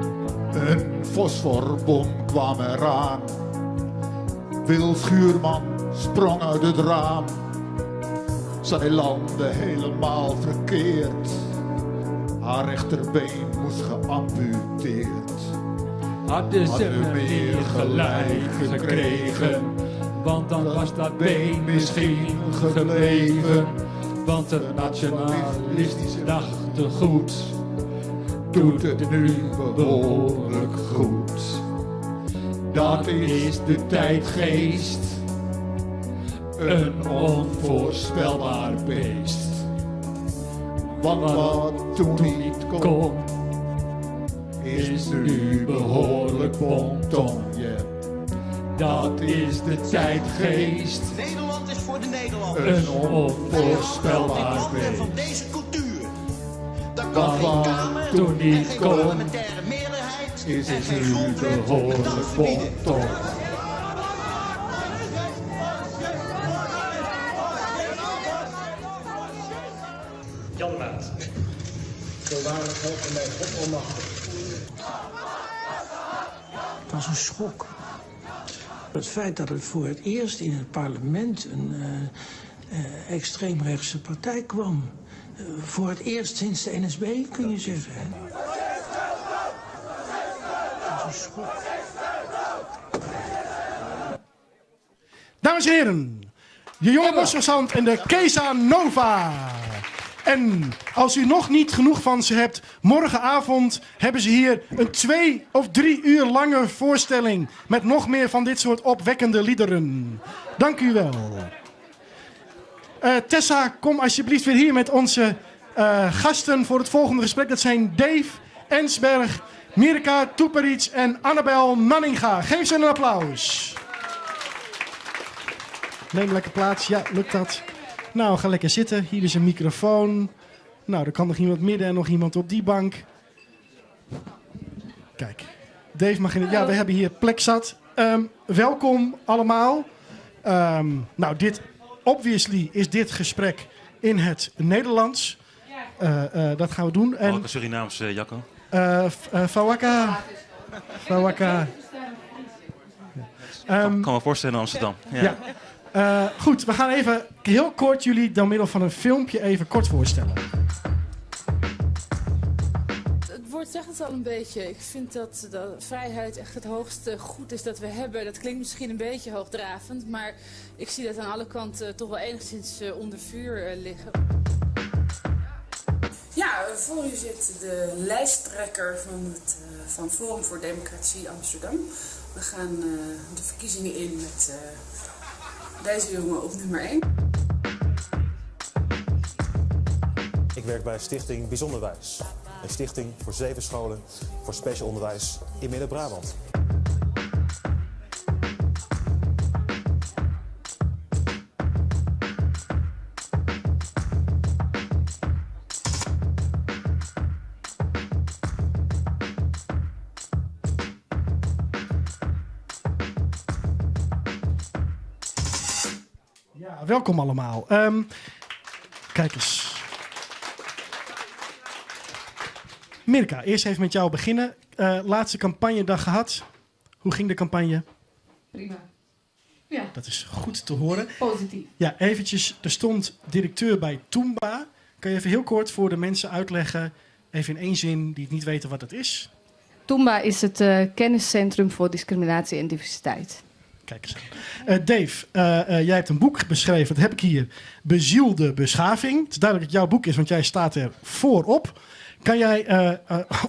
[SPEAKER 18] Een fosforbom kwam eraan. Wil Schuurman sprong uit het raam. Zij landde helemaal verkeerd. Haar rechterbeen moest geamputeerd.
[SPEAKER 5] Hadden ze meer gelijk gekregen, want dan was dat been misschien gebleven. Want het nationalistisch gedachtegoed doet het nu behoorlijk goed. Dat is de tijdgeest, een onvoorspelbaar beest. Want wat toen niet kon, is nu behoorlijk bonton. Yeah. Dat is de tijdgeest.
[SPEAKER 7] Nederland is voor de Nederlanders.
[SPEAKER 5] Een onvoorspelbaar beest.
[SPEAKER 7] Van deze cultuur. Dan
[SPEAKER 5] Want
[SPEAKER 7] kan geen
[SPEAKER 5] wat
[SPEAKER 7] Kamer
[SPEAKER 5] toen
[SPEAKER 7] en
[SPEAKER 5] niet
[SPEAKER 7] geen
[SPEAKER 5] kon,
[SPEAKER 7] parlementaire meerderheid
[SPEAKER 5] is
[SPEAKER 7] en
[SPEAKER 5] het
[SPEAKER 7] geen
[SPEAKER 5] nu
[SPEAKER 7] grondwet
[SPEAKER 5] behoorlijk
[SPEAKER 7] dat verbieden.
[SPEAKER 5] bonton.
[SPEAKER 8] Jan Maat. Zo waarlijk helpen mij God almachtig.
[SPEAKER 11] Het was een schok. Het feit dat het voor het eerst in het parlement een extreemrechtse partij kwam. Voor het eerst sinds de NSB, kun je zeggen. Het was een schok.
[SPEAKER 1] Dames en heren, de jonge Bossersand en de Kesa Nova. En als u nog niet genoeg van ze hebt, morgenavond hebben ze hier een 2 of 3 uur lange voorstelling met nog meer van dit soort opwekkende liederen. Dank u wel. Tessa, kom alsjeblieft weer hier met onze gasten voor het volgende gesprek. Dat zijn Dave Ensberg, Mirka Toeperic en Annabel Nanninga. Geef ze een applaus. Neem lekker plaats. Ja, lukt dat? Nou, ga lekker zitten. Hier is een microfoon. Nou, er kan nog iemand midden en nog iemand op die bank. Kijk, Dave mag in het... Ja, we hebben hier plek zat. Welkom allemaal. Nou, obviously is dit gesprek in het Nederlands. Dat gaan we doen. En
[SPEAKER 24] Welke Surinaams, Jacco?
[SPEAKER 1] Fawaka. Fawaka.
[SPEAKER 24] Kan me voorstellen in Amsterdam. Ja.
[SPEAKER 1] Goed, we gaan even heel kort jullie door middel van een filmpje even kort voorstellen.
[SPEAKER 25] Het woord zegt het al een beetje. Ik vind dat vrijheid echt het hoogste goed is dat we hebben. Dat klinkt misschien een beetje hoogdravend, maar ik zie dat aan alle kanten toch wel enigszins onder vuur liggen.
[SPEAKER 26] Ja, voor u zit de lijsttrekker van Forum voor Democratie Amsterdam. We gaan de verkiezingen in met deze jongen op nummer 1.
[SPEAKER 27] Ik werk bij Stichting Bijzonderwijs. Een stichting voor 7 scholen voor speciaal onderwijs in Midden-Brabant.
[SPEAKER 1] Ja, welkom allemaal. Kijk eens. Mirka, eerst even met jou beginnen. Laatste campagnedag gehad. Hoe ging de campagne?
[SPEAKER 28] Prima. Ja.
[SPEAKER 1] Dat is goed te horen.
[SPEAKER 28] Positief.
[SPEAKER 1] Ja, eventjes. Er stond directeur bij Toomba. Kan je even heel kort voor de mensen uitleggen, even in 1 zin, die het niet weten wat het is?
[SPEAKER 28] Toomba is het kenniscentrum voor discriminatie en diversiteit.
[SPEAKER 1] Kijk eens aan. Dave, jij hebt een boek beschreven, dat heb ik hier. Bezielde beschaving. Het is duidelijk dat het jouw boek is, want jij staat er voorop. Kan jij,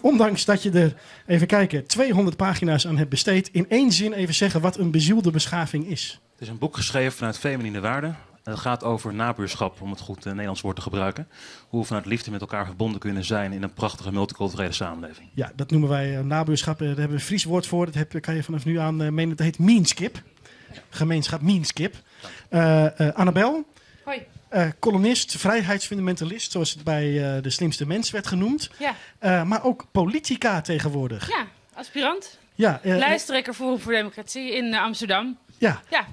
[SPEAKER 1] ondanks dat je er, even kijken, 200 pagina's aan hebt besteed, in 1 zin even zeggen wat een bezielde beschaving is?
[SPEAKER 24] Het is een boek geschreven vanuit feminine waarden. Het gaat over nabuurschap, om het goed Nederlands woord te gebruiken. Hoe we vanuit liefde met elkaar verbonden kunnen zijn in een prachtige multiculturele samenleving.
[SPEAKER 1] Ja, dat noemen wij nabuurschap. Daar hebben we een Fries woord voor. Dat kan je vanaf nu aan menen. Dat heet Mienskip. Gemeenschap Mienskip. Annabel.
[SPEAKER 9] Hoi.
[SPEAKER 1] Columnist, vrijheidsfundamentalist, zoals het bij De Slimste Mens werd genoemd.
[SPEAKER 9] Ja.
[SPEAKER 1] Maar ook politica tegenwoordig.
[SPEAKER 9] Ja, aspirant.
[SPEAKER 1] Ja,
[SPEAKER 9] Lijsttrekker Forum voor Democratie in Amsterdam.
[SPEAKER 1] Ja,
[SPEAKER 9] ja.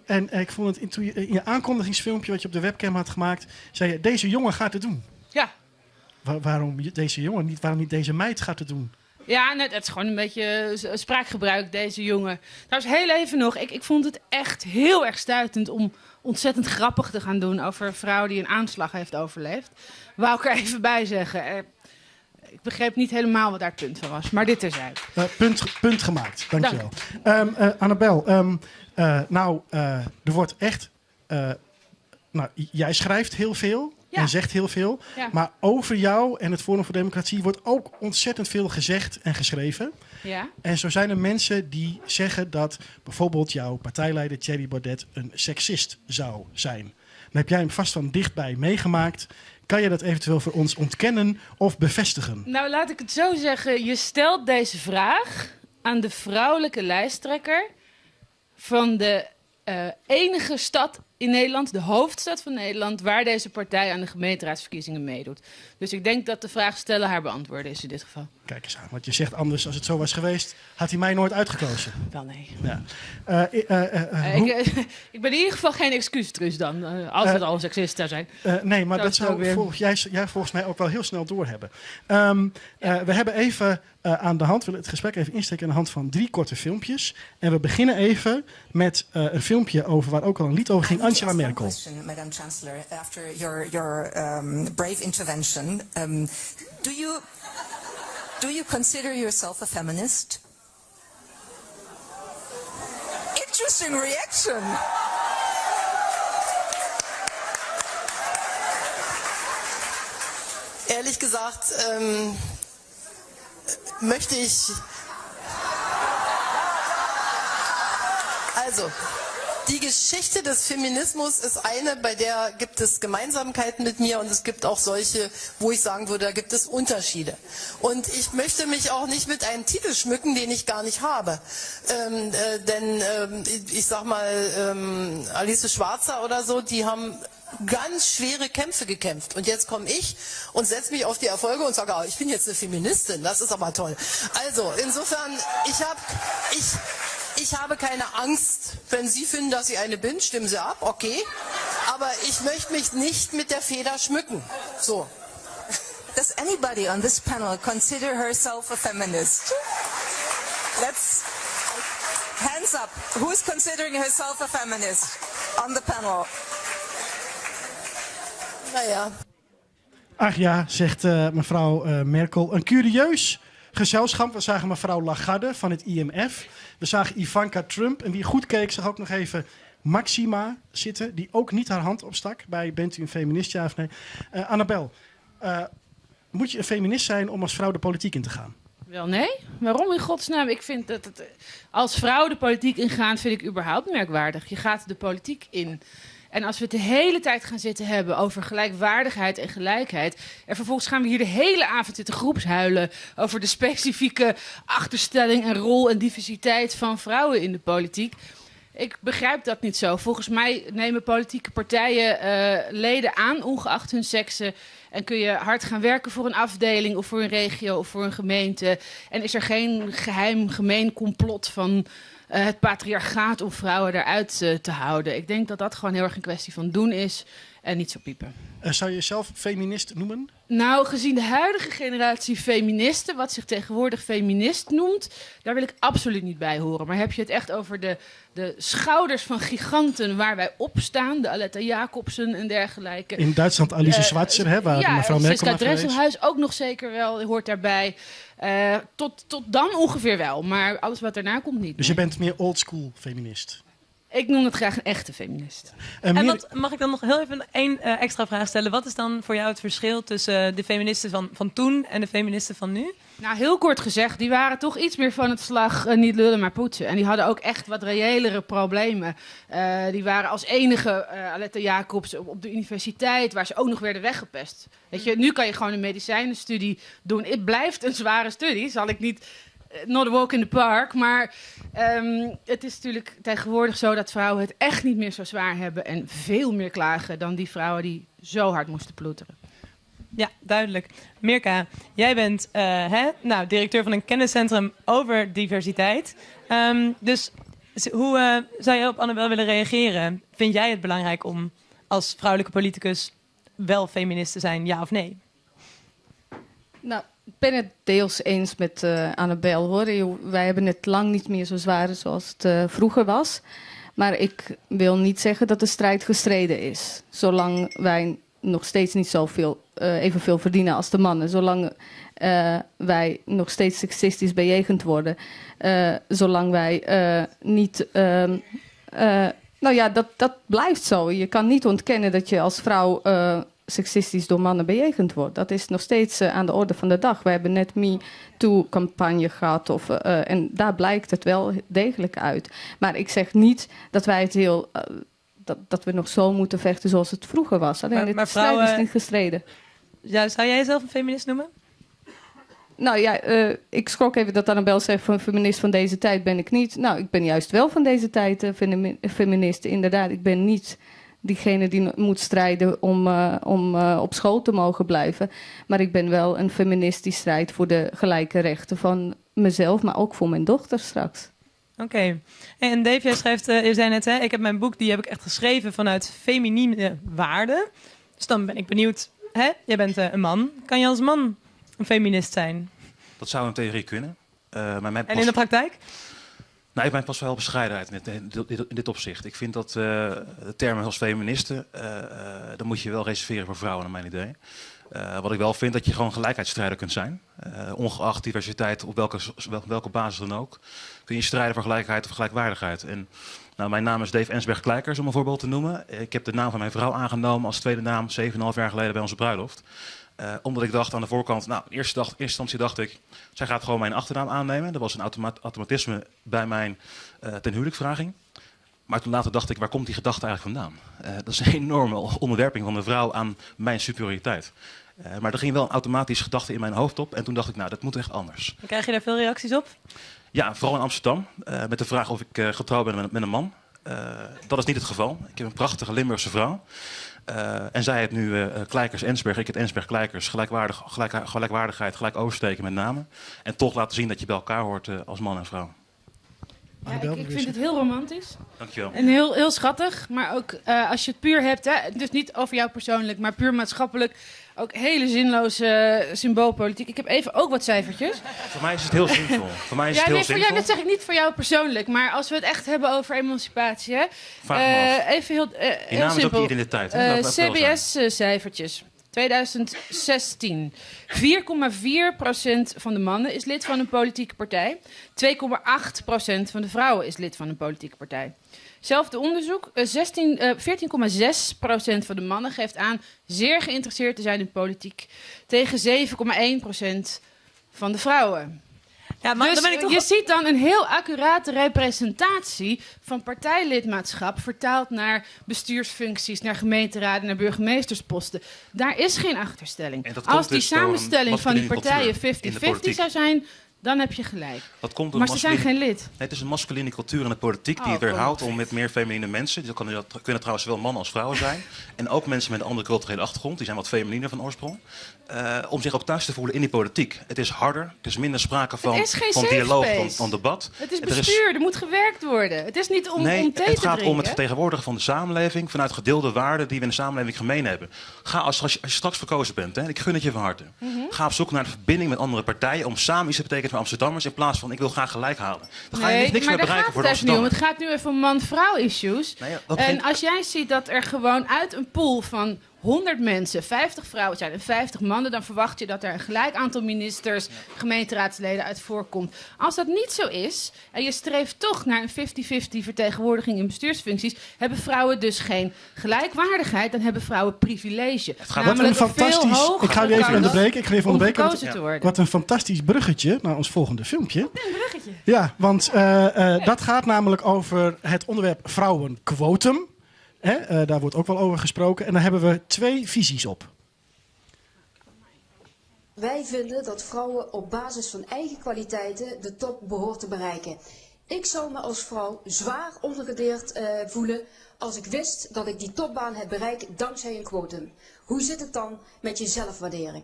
[SPEAKER 1] En ik vond het in je aankondigingsfilmpje wat je op de webcam had gemaakt, zei je, deze jongen gaat het doen.
[SPEAKER 9] Ja.
[SPEAKER 1] Waarom deze jongen niet? Waarom niet deze meid gaat het doen?
[SPEAKER 9] Ja, het is gewoon een beetje spraakgebruik, deze jongen. Trouwens, heel even nog. Ik vond het echt heel erg stuitend om ontzettend grappig te gaan doen over een vrouw die een aanslag heeft overleefd. Wou ik er even bij zeggen. Ik begreep niet helemaal wat daar het punt van was, maar dit terzijde.
[SPEAKER 1] Punt gemaakt, dankjewel. Annabel, er wordt echt... jij schrijft heel veel en zegt heel veel. Ja. Maar over jou en het Forum voor Democratie wordt ook ontzettend veel gezegd en geschreven.
[SPEAKER 9] Ja.
[SPEAKER 1] En zo zijn er mensen die zeggen dat bijvoorbeeld jouw partijleider Thierry Baudet een seksist zou zijn. Dan heb jij hem vast van dichtbij meegemaakt. Kan je dat eventueel voor ons ontkennen of bevestigen?
[SPEAKER 9] Nou, laat ik het zo zeggen. Je stelt deze vraag aan de vrouwelijke lijsttrekker van de enige stad in Nederland, de hoofdstad van Nederland, waar deze partij aan de gemeenteraadsverkiezingen meedoet. Dus ik denk dat de vraag stellen haar beantwoorden is in dit geval.
[SPEAKER 1] Kijk eens aan, want je zegt anders, als het zo was geweest, had hij mij nooit uitgekozen.
[SPEAKER 9] Wel nee.
[SPEAKER 1] Ja.
[SPEAKER 9] Ik ben in ieder geval geen excuustrus dan, als het al een seksist zou zijn.
[SPEAKER 1] Nee, maar dat zou jij volgens mij ook wel heel snel doorhebben. We hebben even aan de hand, we willen het gesprek even insteken aan de hand van 3 korte filmpjes. En we beginnen even met een filmpje over waar ook al een lied over ging, Angela Merkel.
[SPEAKER 4] Madam Chancellor, after your brave intervention, do you consider yourself a feminist? Interesting reaction.
[SPEAKER 6] Ehrlich gesagt, möchte ich... Also, die Geschichte des Feminismus ist eine, bei der gibt es Gemeinsamkeiten mit mir und es gibt auch solche, wo ich sagen würde, da gibt es Unterschiede. Und ich möchte mich auch nicht mit einem Titel schmücken, den ich gar nicht habe. Denn ich sag mal, Alice Schwarzer oder so, die haben ganz schwere Kämpfe gekämpft. Und jetzt komme ich und setze mich auf die Erfolge und sage, ich bin jetzt eine Feministin, das ist aber toll. Also, insofern, ich habe keine Angst, wenn Sie finden, dass ich eine bin, stimmen Sie ab, okay. Aber ich möchte mich nicht mit der Feder schmücken. So.
[SPEAKER 4] Does anybody on this panel consider herself a feminist? Let's... Hands up. Who's considering herself a feminist on the panel?
[SPEAKER 6] Nou ja.
[SPEAKER 1] Ach ja, zegt mevrouw Merkel. Een curieus gezelschap. We zagen mevrouw Lagarde van het IMF. We zagen Ivanka Trump. En wie goed keek, zag ook nog even Maxima zitten. Die ook niet haar hand opstak bij bent u een feminist, ja of nee? Annabel, moet je een feminist zijn om als vrouw de politiek in te gaan?
[SPEAKER 9] Wel nee. Waarom in godsnaam? Ik vind dat als vrouw de politiek ingaan, vind ik überhaupt merkwaardig. Je gaat de politiek in. En als we het de hele tijd gaan zitten hebben over gelijkwaardigheid en gelijkheid, en vervolgens gaan we hier de hele avond zitten groepshuilen over de specifieke achterstelling en rol en diversiteit van vrouwen in de politiek. Ik begrijp dat niet zo. Volgens mij nemen politieke partijen leden aan, ongeacht hun seksen. En kun je hard gaan werken voor een afdeling of voor een regio of voor een gemeente. En is er geen geheim, gemeen complot van het patriarchaat om vrouwen eruit te houden. Ik denk dat dat gewoon heel erg een kwestie van doen is en niet zo piepen.
[SPEAKER 1] Zou je jezelf feminist noemen?
[SPEAKER 9] Nou, gezien de huidige generatie feministen, wat zich tegenwoordig feminist noemt, daar wil ik absoluut niet bij horen. Maar heb je het echt over de schouders van giganten waar wij op staan, de Aletta Jacobsen en dergelijke.
[SPEAKER 1] In Duitsland Alice Schwarzer, waar mevrouw Merkel naar geweest.
[SPEAKER 9] Dresselhuis ook nog zeker wel, hoort daarbij. Tot dan ongeveer wel, maar alles wat daarna komt niet.
[SPEAKER 1] Dus je bent meer oldschool feminist?
[SPEAKER 9] Ik noem het graag een echte feminist.
[SPEAKER 2] En mag ik dan nog heel even één extra vraag stellen? Wat is dan voor jou het verschil tussen de feministen van toen en de feministen van nu?
[SPEAKER 9] Nou, heel kort gezegd, die waren toch iets meer van het slag niet lullen maar poetsen. En die hadden ook echt wat reëlere problemen. Die waren als enige Aletta Jacobs op de universiteit, waar ze ook nog werden weggepest. Weet je, nu kan je gewoon een medicijnenstudie doen. Het blijft een zware studie, zal ik niet not a walk in the park. Maar het is natuurlijk tegenwoordig zo dat vrouwen het echt niet meer zo zwaar hebben. En veel meer klagen dan die vrouwen die zo hard moesten ploeteren.
[SPEAKER 2] Ja, duidelijk. Mirka, jij bent directeur van een kenniscentrum over diversiteit. Dus hoe zou je op Annabel willen reageren? Vind jij het belangrijk om als vrouwelijke politicus wel feminist te zijn, ja of nee?
[SPEAKER 28] Nou, ik ben het deels eens met Annabel, hoor. Wij hebben het lang niet meer zo zwaar zoals het vroeger was. Maar ik wil niet zeggen dat de strijd gestreden is. Zolang wij nog steeds niet evenveel verdienen als de mannen. Zolang wij nog steeds seksistisch bejegend worden. Zolang wij niet... dat blijft zo. Je kan niet ontkennen dat je als vrouw seksistisch door mannen bejegend wordt. Dat is nog steeds aan de orde van de dag. We hebben net MeToo-campagne gehad. En daar blijkt het wel degelijk uit. Maar ik zeg niet dat wij het dat we nog zo moeten vechten zoals het vroeger was. Alleen maar strijd is niet gestreden.
[SPEAKER 2] Ja, zou jij jezelf een feminist noemen?
[SPEAKER 28] Nou ja, ik schrok even dat Annabel zegt van feminist van deze tijd ben ik niet. Nou, ik ben juist wel van deze tijd feminist. Inderdaad, ik ben niet diegene die moet strijden om op school te mogen blijven. Maar ik ben wel een feminist die strijdt voor de gelijke rechten van mezelf, maar ook voor mijn dochter straks.
[SPEAKER 2] Oké. En Dave, jij schrijft, je zei net, ik heb mijn boek, die heb ik echt geschreven vanuit feminine waarden. Dus dan ben ik benieuwd, jij bent een man. Kan je als man een feminist zijn?
[SPEAKER 24] Dat zou in theorie kunnen. Maar
[SPEAKER 2] en in de praktijk?
[SPEAKER 24] Nou, ik ben pas wel bescheidenheid in dit opzicht. Ik vind dat de termen als feministen, dan moet je wel reserveren voor vrouwen, naar mijn idee. Wat ik wel vind, dat je gewoon gelijkheidsstrijder kunt zijn. Ongeacht diversiteit, op welke basis dan ook. Kun je strijden voor gelijkheid of gelijkwaardigheid. En nou, mijn naam is Dave Ensberg-Kleikers, om een voorbeeld te noemen. Ik heb de naam van mijn vrouw aangenomen als tweede naam 7,5 jaar geleden bij onze bruiloft. Omdat ik dacht aan de voorkant, in eerste instantie dacht ik, zij gaat gewoon mijn achternaam aannemen. Dat was een automatisme bij mijn ten huwelijksvraging. Maar toen later dacht ik, waar komt die gedachte eigenlijk vandaan? Dat is een enorme onderwerping van de vrouw aan mijn superioriteit. Maar er ging wel een automatische gedachte in mijn hoofd op. En toen dacht ik, dat moet echt anders.
[SPEAKER 2] En krijg je daar veel reacties op?
[SPEAKER 24] Ja, vooral in Amsterdam. Met de vraag of ik getrouwd ben met een man. Dat is niet het geval. Ik heb een prachtige Limburgse vrouw. En zij heeft nu Kleikers-Ensberg, ik het Ensberg-Kleikers. Gelijkwaardigheid, gelijk oversteken met name. En toch laten zien dat je bij elkaar hoort als man en vrouw.
[SPEAKER 9] Ja, ik vind het heel romantisch.
[SPEAKER 24] Dankjewel.
[SPEAKER 9] En heel, heel schattig. Maar ook als je het puur hebt, dus niet over jou persoonlijk, maar puur maatschappelijk. Ook hele zinloze symboolpolitiek. Ik heb even ook wat cijfertjes.
[SPEAKER 24] Voor mij is het heel zinvol. Voor mij is het heel zinvol.
[SPEAKER 9] Dat zeg ik niet voor jou persoonlijk. Maar als we het echt hebben over emancipatie. Even heel
[SPEAKER 24] je naam is ook je identiteit.
[SPEAKER 9] CBS-cijfertjes. 2016. 4,4% van de mannen is lid van een politieke partij. 2,8% van de vrouwen is lid van een politieke partij. Zelfde onderzoek. 14,6% van de mannen geeft aan zeer geïnteresseerd te zijn in politiek. Tegen 7,1% van de vrouwen. Ja, maar dus je ziet dan een heel accurate representatie van partijlidmaatschap vertaald naar bestuursfuncties, naar gemeenteraden, naar burgemeestersposten. Daar is geen achterstelling. Als die samenstelling van die partijen 50-50 zou zijn, dan heb je gelijk. Maar ze zijn geen lid.
[SPEAKER 24] Nee, het is een masculine cultuur in de politiek die het weerhoudt om met meer feminine mensen, die kunnen trouwens zowel mannen als vrouwen zijn, en ook mensen met een andere culturele achtergrond, die zijn wat femininer van oorsprong, om zich ook thuis te voelen in die politiek. Het is harder, er is minder sprake van dialoog, van debat.
[SPEAKER 9] Het is bestuur, er moet gewerkt worden. Het is niet om thee te drinken.
[SPEAKER 24] Het gaat om het vertegenwoordigen van de samenleving vanuit gedeelde waarden die we in de samenleving gemeen hebben. Ga als je straks verkozen bent, ik gun het je van harte. Ga op zoek naar de verbinding met andere partijen om samen iets te betekenen voor Amsterdammers in plaats van ik wil graag gelijk halen. Dan ga je niks meer bereiken voor de Amsterdammers.
[SPEAKER 9] Het gaat nu even om man-vrouw issues. En als jij ziet dat er gewoon uit een pool van 100 mensen, 50 vrouwen zijn en 50 mannen, dan verwacht je dat er een gelijk aantal ministers, gemeenteraadsleden uit voorkomt. Als dat niet zo is en je streeft toch naar een 50-50 vertegenwoordiging in bestuursfuncties, hebben vrouwen dus geen gelijkwaardigheid, dan hebben vrouwen privilege.
[SPEAKER 1] Wat een fantastisch. Ik ga je even onderbreken. Wat een fantastisch bruggetje naar ons volgende filmpje.
[SPEAKER 2] Een bruggetje.
[SPEAKER 1] Ja, want dat gaat namelijk over het onderwerp vrouwenquotum. Daar wordt ook wel over gesproken. En daar hebben we 2 visies op.
[SPEAKER 10] Wij vinden dat vrouwen op basis van eigen kwaliteiten de top behoort te bereiken. Ik zou me als vrouw zwaar ondergewaardeerd voelen als ik wist dat ik die topbaan heb bereikt dankzij een quotum. Hoe zit het dan met je zelfwaardering?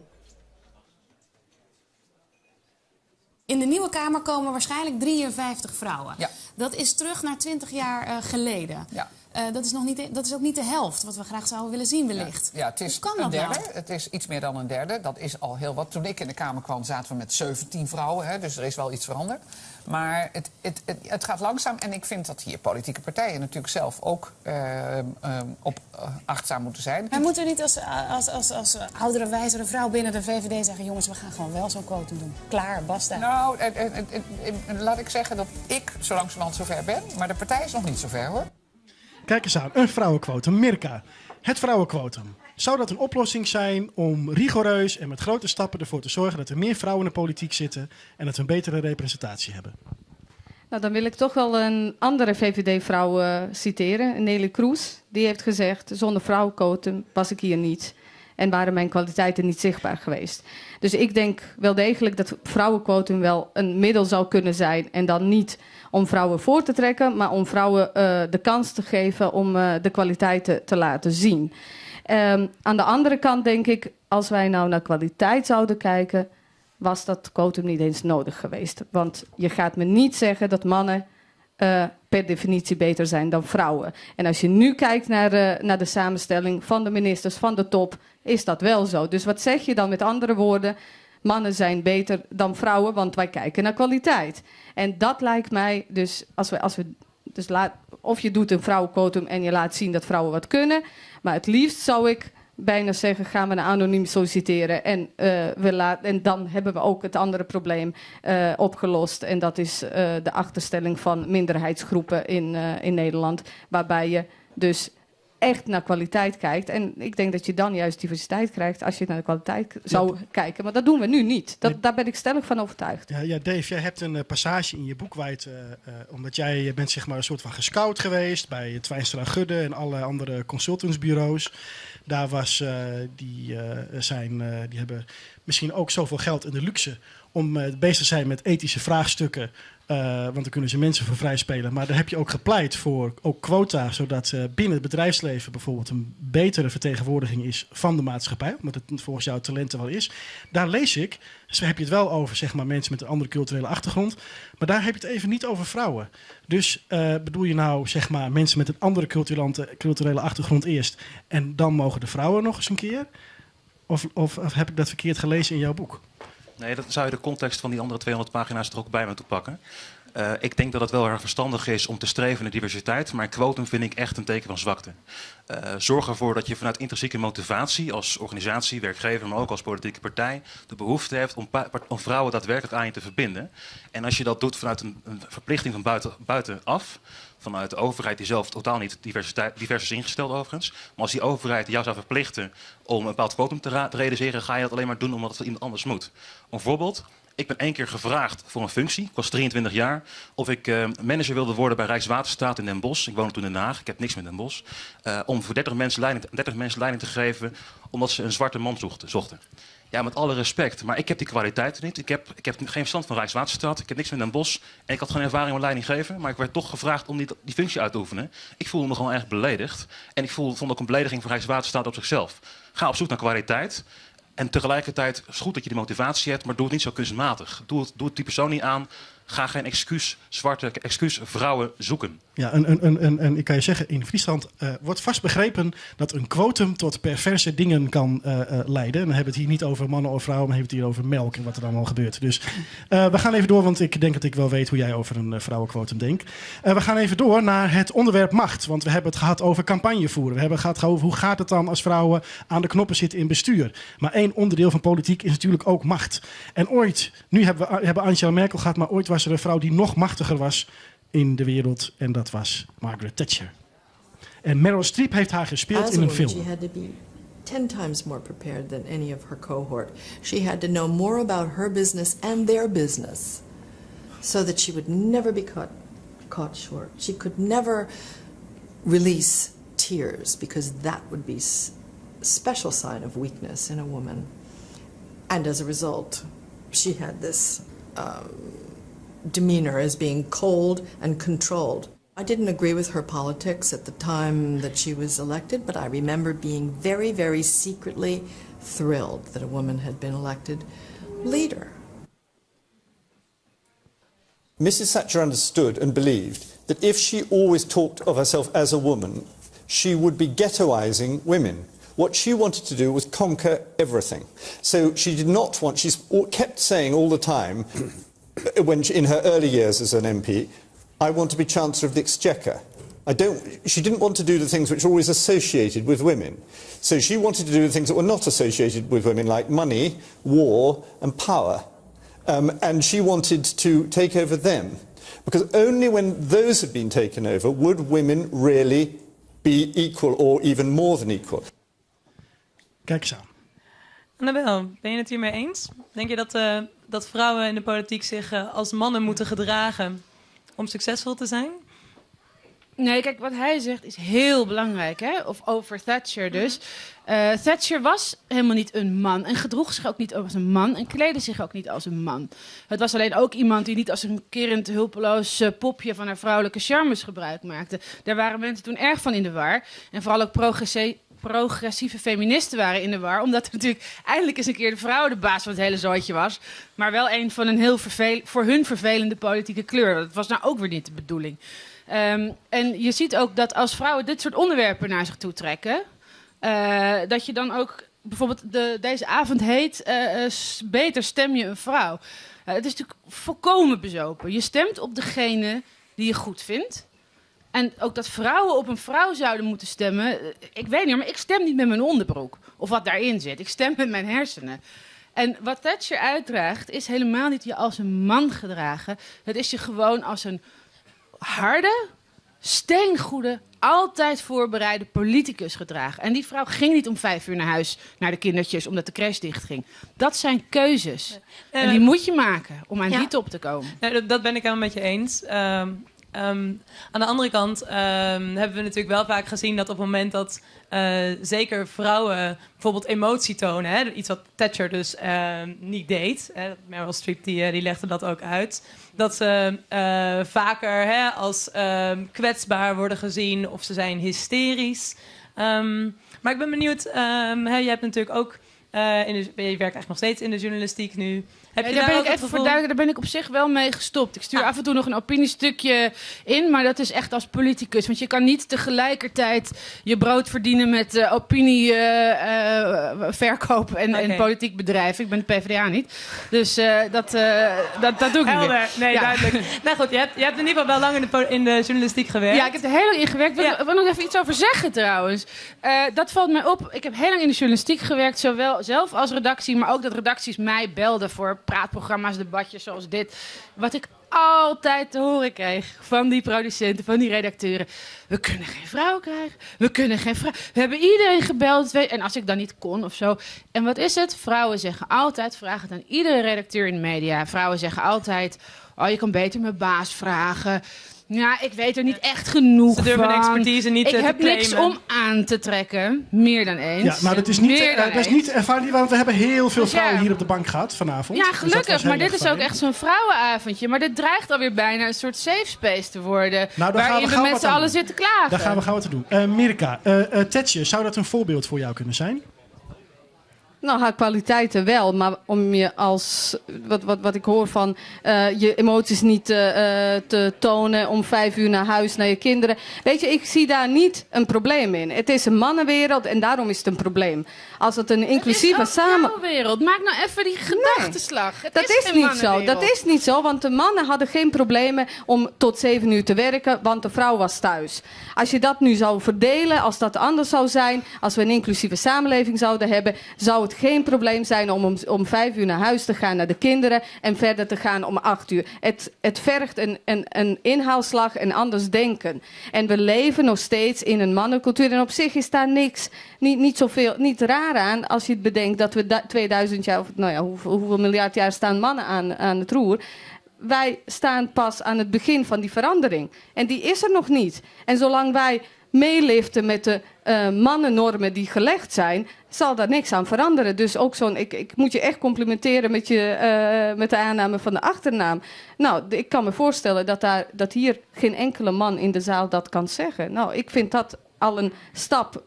[SPEAKER 12] In de nieuwe Kamer komen waarschijnlijk 53 vrouwen.
[SPEAKER 13] Ja.
[SPEAKER 12] Dat is terug naar 20 jaar geleden.
[SPEAKER 13] Ja.
[SPEAKER 12] Dat is ook niet de helft wat we graag zouden willen zien wellicht.
[SPEAKER 13] Ja, het is
[SPEAKER 12] Hoe kan
[SPEAKER 13] een
[SPEAKER 12] dat
[SPEAKER 13] derde.
[SPEAKER 12] nou?
[SPEAKER 13] Het is iets meer dan een derde. Dat is al heel wat. Toen ik in de Kamer kwam zaten we met 17 vrouwen. Hè, dus er is wel iets veranderd. Maar het gaat langzaam. En ik vind dat hier politieke partijen natuurlijk zelf ook op achtzaam moeten zijn.
[SPEAKER 12] Maar moeten we niet als oudere, wijzere vrouw binnen de VVD zeggen... jongens, we gaan gewoon wel zo'n quotum doen. Klaar, basta.
[SPEAKER 13] Nou, laat ik zeggen dat ik zo langzamerhand zover ben. Maar de partij is nog niet zover, hoor.
[SPEAKER 1] Kijk eens aan, een vrouwenquotum. Mirka, het vrouwenquotum. Zou dat een oplossing zijn om rigoureus en met grote stappen ervoor te zorgen dat er meer vrouwen in de politiek zitten en dat we een betere representatie hebben?
[SPEAKER 28] Nou, dan wil ik toch wel een andere VVD-vrouw citeren, Nelly Kroes. Die heeft gezegd, zonder vrouwenquotum was ik hier niet. En waren mijn kwaliteiten niet zichtbaar geweest. Dus ik denk wel degelijk dat vrouwenquotum wel een middel zou kunnen zijn. En dan niet om vrouwen voor te trekken, maar om vrouwen de kans te geven om de kwaliteiten te laten zien. Aan de andere kant denk ik, als wij nou naar kwaliteit zouden kijken, was dat quotum niet eens nodig geweest. Want je gaat me niet zeggen dat mannen per definitie beter zijn dan vrouwen. En als je nu kijkt naar de samenstelling van de ministers, van de top, is dat wel zo. Dus wat zeg je dan met andere woorden? Mannen zijn beter dan vrouwen, want wij kijken naar kwaliteit. En dat lijkt mij dus, of je doet een vrouwenquotum en je laat zien dat vrouwen wat kunnen. Maar het liefst zou ik bijna zeggen, gaan we naar anoniem solliciteren. En dan hebben we ook het andere probleem opgelost. En dat is de achterstelling van minderheidsgroepen in Nederland. Waarbij je dus echt naar kwaliteit kijkt. En ik denk dat je dan juist diversiteit krijgt als je naar de kwaliteit zou kijken. Maar dat doen we nu niet. Daar ben ik stellig van overtuigd.
[SPEAKER 1] Ja, Dave, jij hebt een passage in je boek waar omdat jij bent zeg maar een soort van gescout geweest bij Twijnstra Gudde en alle andere consultantsbureaus. Daar was, die hebben misschien ook zoveel geld in de luxe om bezig te zijn met ethische vraagstukken. Want dan kunnen ze mensen voor vrij spelen. Maar daar heb je ook gepleit voor ook quota, zodat binnen het bedrijfsleven bijvoorbeeld een betere vertegenwoordiging is van de maatschappij. Omdat het volgens jou talenten wel is. Daar lees ik, dus heb je het wel over zeg maar, mensen met een andere culturele achtergrond. Maar daar heb je het even niet over vrouwen. Dus bedoel je nou zeg maar mensen met een andere culturele achtergrond eerst. En dan mogen de vrouwen nog eens een keer? Of heb ik dat verkeerd gelezen in jouw boek?
[SPEAKER 24] Nee, dat zou je de context van die andere 200 pagina's er ook bij moeten pakken. Ik denk dat het wel erg verstandig is om te streven naar diversiteit, maar een quotum vind ik echt een teken van zwakte. Zorg ervoor dat je vanuit intrinsieke motivatie als organisatie, werkgever, maar ook als politieke partij de behoefte hebt om vrouwen daadwerkelijk aan je te verbinden. En als je dat doet vanuit een verplichting van buitenaf, vanuit de overheid die zelf totaal niet divers is ingesteld overigens, maar als die overheid jou zou verplichten om een bepaald quotum te realiseren, ga je dat alleen maar doen omdat het iemand anders moet. Een voorbeeld. Ik ben 1 keer gevraagd voor een functie, ik was 23 jaar, of ik manager wilde worden bij Rijkswaterstaat in Den Bosch. Ik woonde toen in Den Haag, ik heb niks met Den Bosch. Om voor 30 mensen leiding te geven, omdat ze een zwarte man zochten. Ja, met alle respect, maar ik heb die kwaliteiten niet. Ik heb geen verstand van Rijkswaterstaat, ik heb niks met Den Bosch. En ik had geen ervaring met leiding geven, maar ik werd toch gevraagd om die functie uit te oefenen. Ik voelde me gewoon erg beledigd. En ik vond ook een belediging voor Rijkswaterstaat op zichzelf. Ga op zoek naar kwaliteit. En tegelijkertijd is het goed dat je die motivatie hebt, maar doe het niet zo kunstmatig. Doe het die persoon niet aan. Ga geen zwarte vrouwen zoeken.
[SPEAKER 1] Ja, en ik kan je zeggen, in Friesland wordt vast begrepen dat een quotum tot perverse dingen kan leiden. En dan hebben we het hier niet over mannen of vrouwen, maar hebben we het hier over melk en wat er allemaal gebeurt. Dus we gaan even door, want ik denk dat ik wel weet hoe jij over een vrouwenquotum denkt. We gaan even door naar het onderwerp macht, want we hebben het gehad over campagne voeren. We hebben het gehad over hoe gaat het dan als vrouwen aan de knoppen zitten in bestuur. Maar één onderdeel van politiek is natuurlijk ook macht. En ooit, nu hebben Angela Merkel gehad, maar ooit was er een vrouw die nog machtiger was in de wereld en dat was Margaret Thatcher. En Meryl Streep heeft haar gespeeld in een film.
[SPEAKER 14] She had to be 10 times more prepared than any of her cohort. She had to know more about her business and their business so that she would never be caught short. She could never release tears because that would be a special sign of weakness in a woman. And as a result, she had this demeanor as being cold and controlled. I didn't agree with her politics at the time that she was elected, but I remember being very, very secretly thrilled that a woman had been elected leader.
[SPEAKER 3] Mrs. Thatcher understood and believed that if she always talked of herself as a woman, she would be ghettoizing women. What she wanted to do was conquer everything. So she did not want, she kept saying all the time, in her early years as an MP, I want to be Chancellor of the Exchequer. She didn't want to do the things which are always associated with women. So she wanted to do the things that were not associated with women, like money, war and power. And she wanted to take over them. Because only when those had been taken over would women really be equal or even more than equal.
[SPEAKER 1] Kijk eens aan.
[SPEAKER 2] Annabel, ben je het hiermee eens? Denk je dat vrouwen in de politiek zich als mannen moeten gedragen om succesvol te zijn?
[SPEAKER 9] Nee, kijk, wat hij zegt is heel belangrijk, hè? Of over Thatcher dus. Thatcher was helemaal niet een man en gedroeg zich ook niet als een man en kleedde zich ook niet als een man. Het was alleen ook iemand die niet als een kerend, hulpeloos popje van haar vrouwelijke charmes gebruik maakte. Daar waren mensen toen erg van in de war. En vooral ook progressieve feministen waren in de war, omdat er natuurlijk eindelijk eens een keer de vrouw de baas van het hele zooitje was. Maar wel een van een heel voor hun vervelende politieke kleur. Dat was nou ook weer niet de bedoeling. En je ziet ook dat als vrouwen dit soort onderwerpen naar zich toe trekken, dat je dan ook bijvoorbeeld deze avond heet beter stem je een vrouw. Het is natuurlijk volkomen bezopen. Je stemt op degene die je goed vindt. En ook dat vrouwen op een vrouw zouden moeten stemmen. Ik weet niet, maar ik stem niet met mijn onderbroek. Of wat daarin zit. Ik stem met mijn hersenen. En wat Thatcher uitdraagt is helemaal niet je als een man gedragen. Het is je gewoon als een harde, steengoede, altijd voorbereide politicus gedragen. En die vrouw ging niet om 5 uur naar huis, naar de kindertjes, omdat de crash dichtging. Dat zijn keuzes. En die moet je maken om aan die top te komen.
[SPEAKER 2] Dat ben ik helemaal met je eens. Aan de andere kant hebben we natuurlijk wel vaak gezien dat op het moment dat zeker vrouwen bijvoorbeeld emotie tonen, hè, iets wat Thatcher dus niet deed, Meryl Streep die legde dat ook uit, dat ze vaker als kwetsbaar worden gezien of ze zijn hysterisch. Maar ik ben benieuwd, je hebt natuurlijk ook, je werkt eigenlijk nog steeds in de journalistiek nu.
[SPEAKER 9] Daar ben ik op zich wel mee gestopt. Ik stuur af en toe nog een opiniestukje in, maar dat is echt als politicus. Want je kan niet tegelijkertijd je brood verdienen met opinie verkoop en politiek bedrijf. Ik ben de PvdA niet. Dus dat doe ik niet meer.
[SPEAKER 2] Nee, duidelijk. Nou goed, je hebt in ieder geval wel lang in de journalistiek gewerkt.
[SPEAKER 9] Ja, ik heb er heel lang in gewerkt. Ik wil nog even iets over zeggen trouwens. Dat valt mij op. Ik heb heel lang in de journalistiek gewerkt, zowel zelf als redactie, maar ook dat redacties mij belden voor praatprogramma's, debatjes zoals dit. Wat ik altijd te horen kreeg van die producenten, van die redacteuren. We kunnen geen vrouw krijgen. We kunnen geen vrouw. We hebben iedereen gebeld. En als ik dan niet kon of zo. En wat is het? Vrouwen zeggen altijd, vraag het aan iedere redacteur in de media. Vrouwen zeggen altijd, oh, je kan beter mijn baas vragen. Ja, ik weet er niet echt genoeg van. Ze durven
[SPEAKER 2] hun expertise niet te claimen.
[SPEAKER 9] Ik heb niks om aan te trekken. Meer dan eens.
[SPEAKER 1] Ja, maar dat is niet ervaring, want we hebben heel veel vrouwen hier op de bank gehad vanavond.
[SPEAKER 9] Ja, gelukkig. Dus maar dit is ook echt zo'n vrouwenavondje. Maar dit dreigt alweer bijna een soort safe space te worden. Waarin we met z'n allen zitten klagen.
[SPEAKER 1] Daar gaan we gauw wat te doen. Mirka, Thatcher, zou dat een voorbeeld voor jou kunnen zijn?
[SPEAKER 28] Nou, haar kwaliteiten wel, maar om je als, wat ik hoor van je emoties niet te tonen, om 5 uur naar huis, naar je kinderen. Weet je, ik zie daar niet een probleem in. Het is een mannenwereld en daarom is het een probleem. Als het een inclusieve
[SPEAKER 9] wereld. Maak nou even die gedachtenslag.
[SPEAKER 28] Nee, dat is niet zo. Dat is niet zo, want de mannen hadden geen problemen om tot 7 uur te werken, want de vrouw was thuis. Als je dat nu zou verdelen, als dat anders zou zijn, als we een inclusieve samenleving zouden hebben, zou het geen probleem zijn om 5 uur naar huis te gaan naar de kinderen en verder te gaan om 8 uur. Het vergt een inhaalslag en anders denken. En we leven nog steeds in een mannencultuur en op zich is daar niet raar aan als je het bedenkt dat we 2000 jaar, of nou ja, hoeveel miljard jaar staan mannen aan het roer. Wij staan pas aan het begin van die verandering. En die is er nog niet. En zolang wij meeliften met de mannennormen die gelegd zijn, zal daar niks aan veranderen. Dus ook ik moet je echt complimenteren met de aanname van de achternaam. Nou, ik kan me voorstellen dat hier geen enkele man in de zaal dat kan zeggen. Nou, ik vind dat al een stap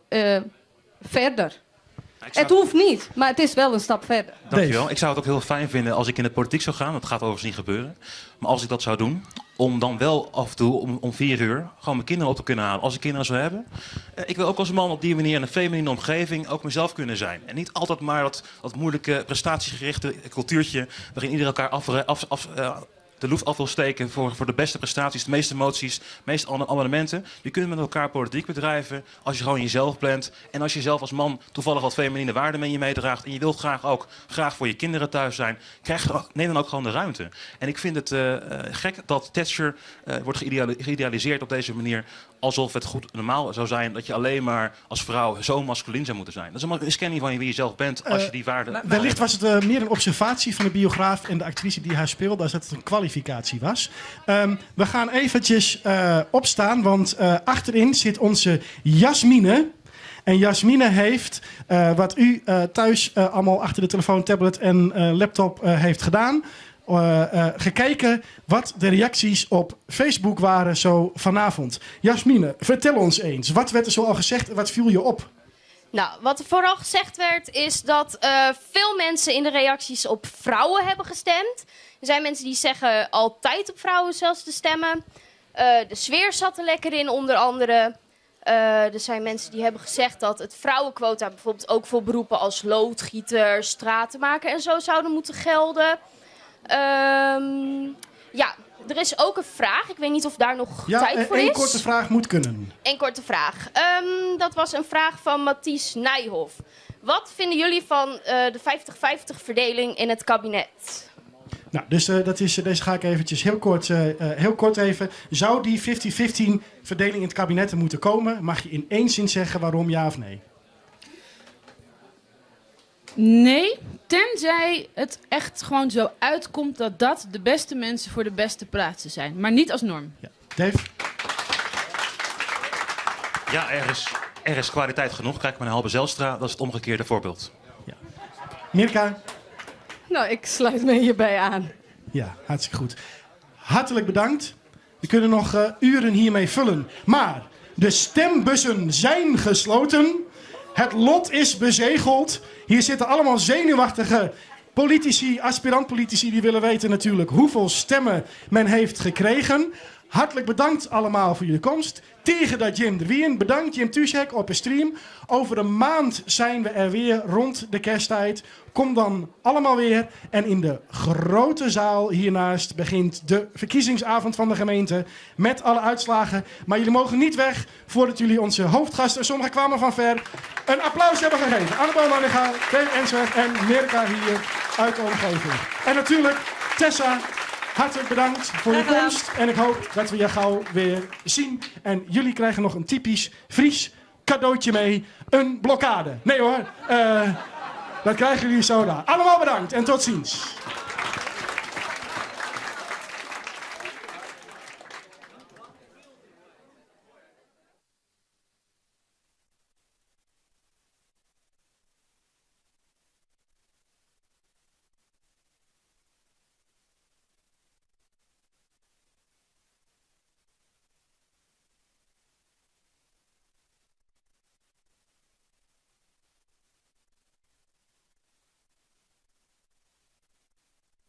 [SPEAKER 28] verder. Het hoeft niet, maar het is wel een stap verder.
[SPEAKER 24] Dankjewel. Ik zou het ook heel fijn vinden als ik in de politiek zou gaan. Dat gaat overigens niet gebeuren. Maar als ik dat zou doen, om dan wel af en toe om 4 uur gewoon mijn kinderen op te kunnen halen. Als ik kinderen zou hebben. Ik wil ook als man op die manier in een feminine omgeving ook mezelf kunnen zijn. En niet altijd maar dat moeilijke prestatiegerichte cultuurtje waarin iedereen elkaar de loef af wil steken voor de beste prestaties, de meeste emoties, de meeste amendementen. Je kunt met elkaar politiek bedrijven als je gewoon jezelf plant. En als je zelf als man toevallig wat feminine waarden met je meedraagt. En je wilt graag voor je kinderen thuis zijn. Neem dan ook gewoon de ruimte. En ik vind het gek dat Thatcher wordt geïdealiseerd op deze manier. Alsof het goed normaal zou zijn dat je alleen maar als vrouw zo masculin zou moeten zijn. Dat is een scanning van wie je zelf bent als je die waarden...
[SPEAKER 1] Wellicht was het meer een observatie van de biograaf en de actrice die haar speelde, als dat het een kwalificatie was. We gaan eventjes opstaan, want achterin zit onze Jasmine. En Jasmine heeft, wat u thuis allemaal achter de telefoon, tablet en laptop heeft gedaan, gekeken wat de reacties op Facebook waren zo vanavond. Jasmine, vertel ons eens. Wat werd er zo al gezegd en wat viel je op?
[SPEAKER 15] Nou, wat er vooral gezegd werd is dat veel mensen in de reacties op vrouwen hebben gestemd. Er zijn mensen die zeggen altijd op vrouwen zelfs te stemmen. De sfeer zat er lekker in, onder andere. Er zijn mensen die hebben gezegd dat het vrouwenquota bijvoorbeeld ook voor beroepen als loodgieter, stratenmaker en zo zouden moeten gelden. Ja, er is ook een vraag. Ik weet niet of daar nog tijd voor is.
[SPEAKER 1] Eén korte vraag moet kunnen.
[SPEAKER 15] Eén korte vraag. Dat was een vraag van Mathies Nijhoff. Wat vinden jullie van de 50-50 verdeling in het kabinet?
[SPEAKER 1] Nou, dus deze ga ik eventjes heel kort even. Zou die 50-50 verdeling in het kabinet moeten komen? Mag je in 1 zin zeggen waarom ja of nee?
[SPEAKER 9] Nee, tenzij het echt gewoon zo uitkomt dat de beste mensen voor de beste plaatsen zijn. Maar niet als norm.
[SPEAKER 1] Ja. Dave?
[SPEAKER 24] Ja, er is kwaliteit genoeg. Kijk maar naar Halbe Zijlstra, dat is het omgekeerde voorbeeld.
[SPEAKER 1] Ja. Mirka?
[SPEAKER 28] Nou, ik sluit me hierbij aan.
[SPEAKER 1] Ja, hartstikke goed. Hartelijk bedankt. We kunnen nog uren hiermee vullen. Maar de stembussen zijn gesloten. Het lot is bezegeld. Hier zitten allemaal zenuwachtige politici, aspirant-politici, die willen weten natuurlijk hoeveel stemmen men heeft gekregen. Hartelijk bedankt allemaal voor jullie komst. Tegen dat Jim de Wien. Bedankt Jim Tuschek op een stream. Over een maand zijn we er weer rond de kersttijd. Kom dan allemaal weer. En in de grote zaal hiernaast begint de verkiezingsavond van de gemeente. Met alle uitslagen. Maar jullie mogen niet weg voordat jullie onze hoofdgasten, sommigen kwamen van ver, een applaus hebben gegeven. Annabel Manninga, Dave Ensweg en Mirka hier uit de omgeving. En natuurlijk Tessa. Hartelijk bedankt voor je komst. En ik hoop dat we je gauw weer zien. En jullie krijgen nog een typisch Fries cadeautje mee. Een blokkade. Nee hoor, dat krijgen jullie zo daar. Allemaal bedankt en tot ziens.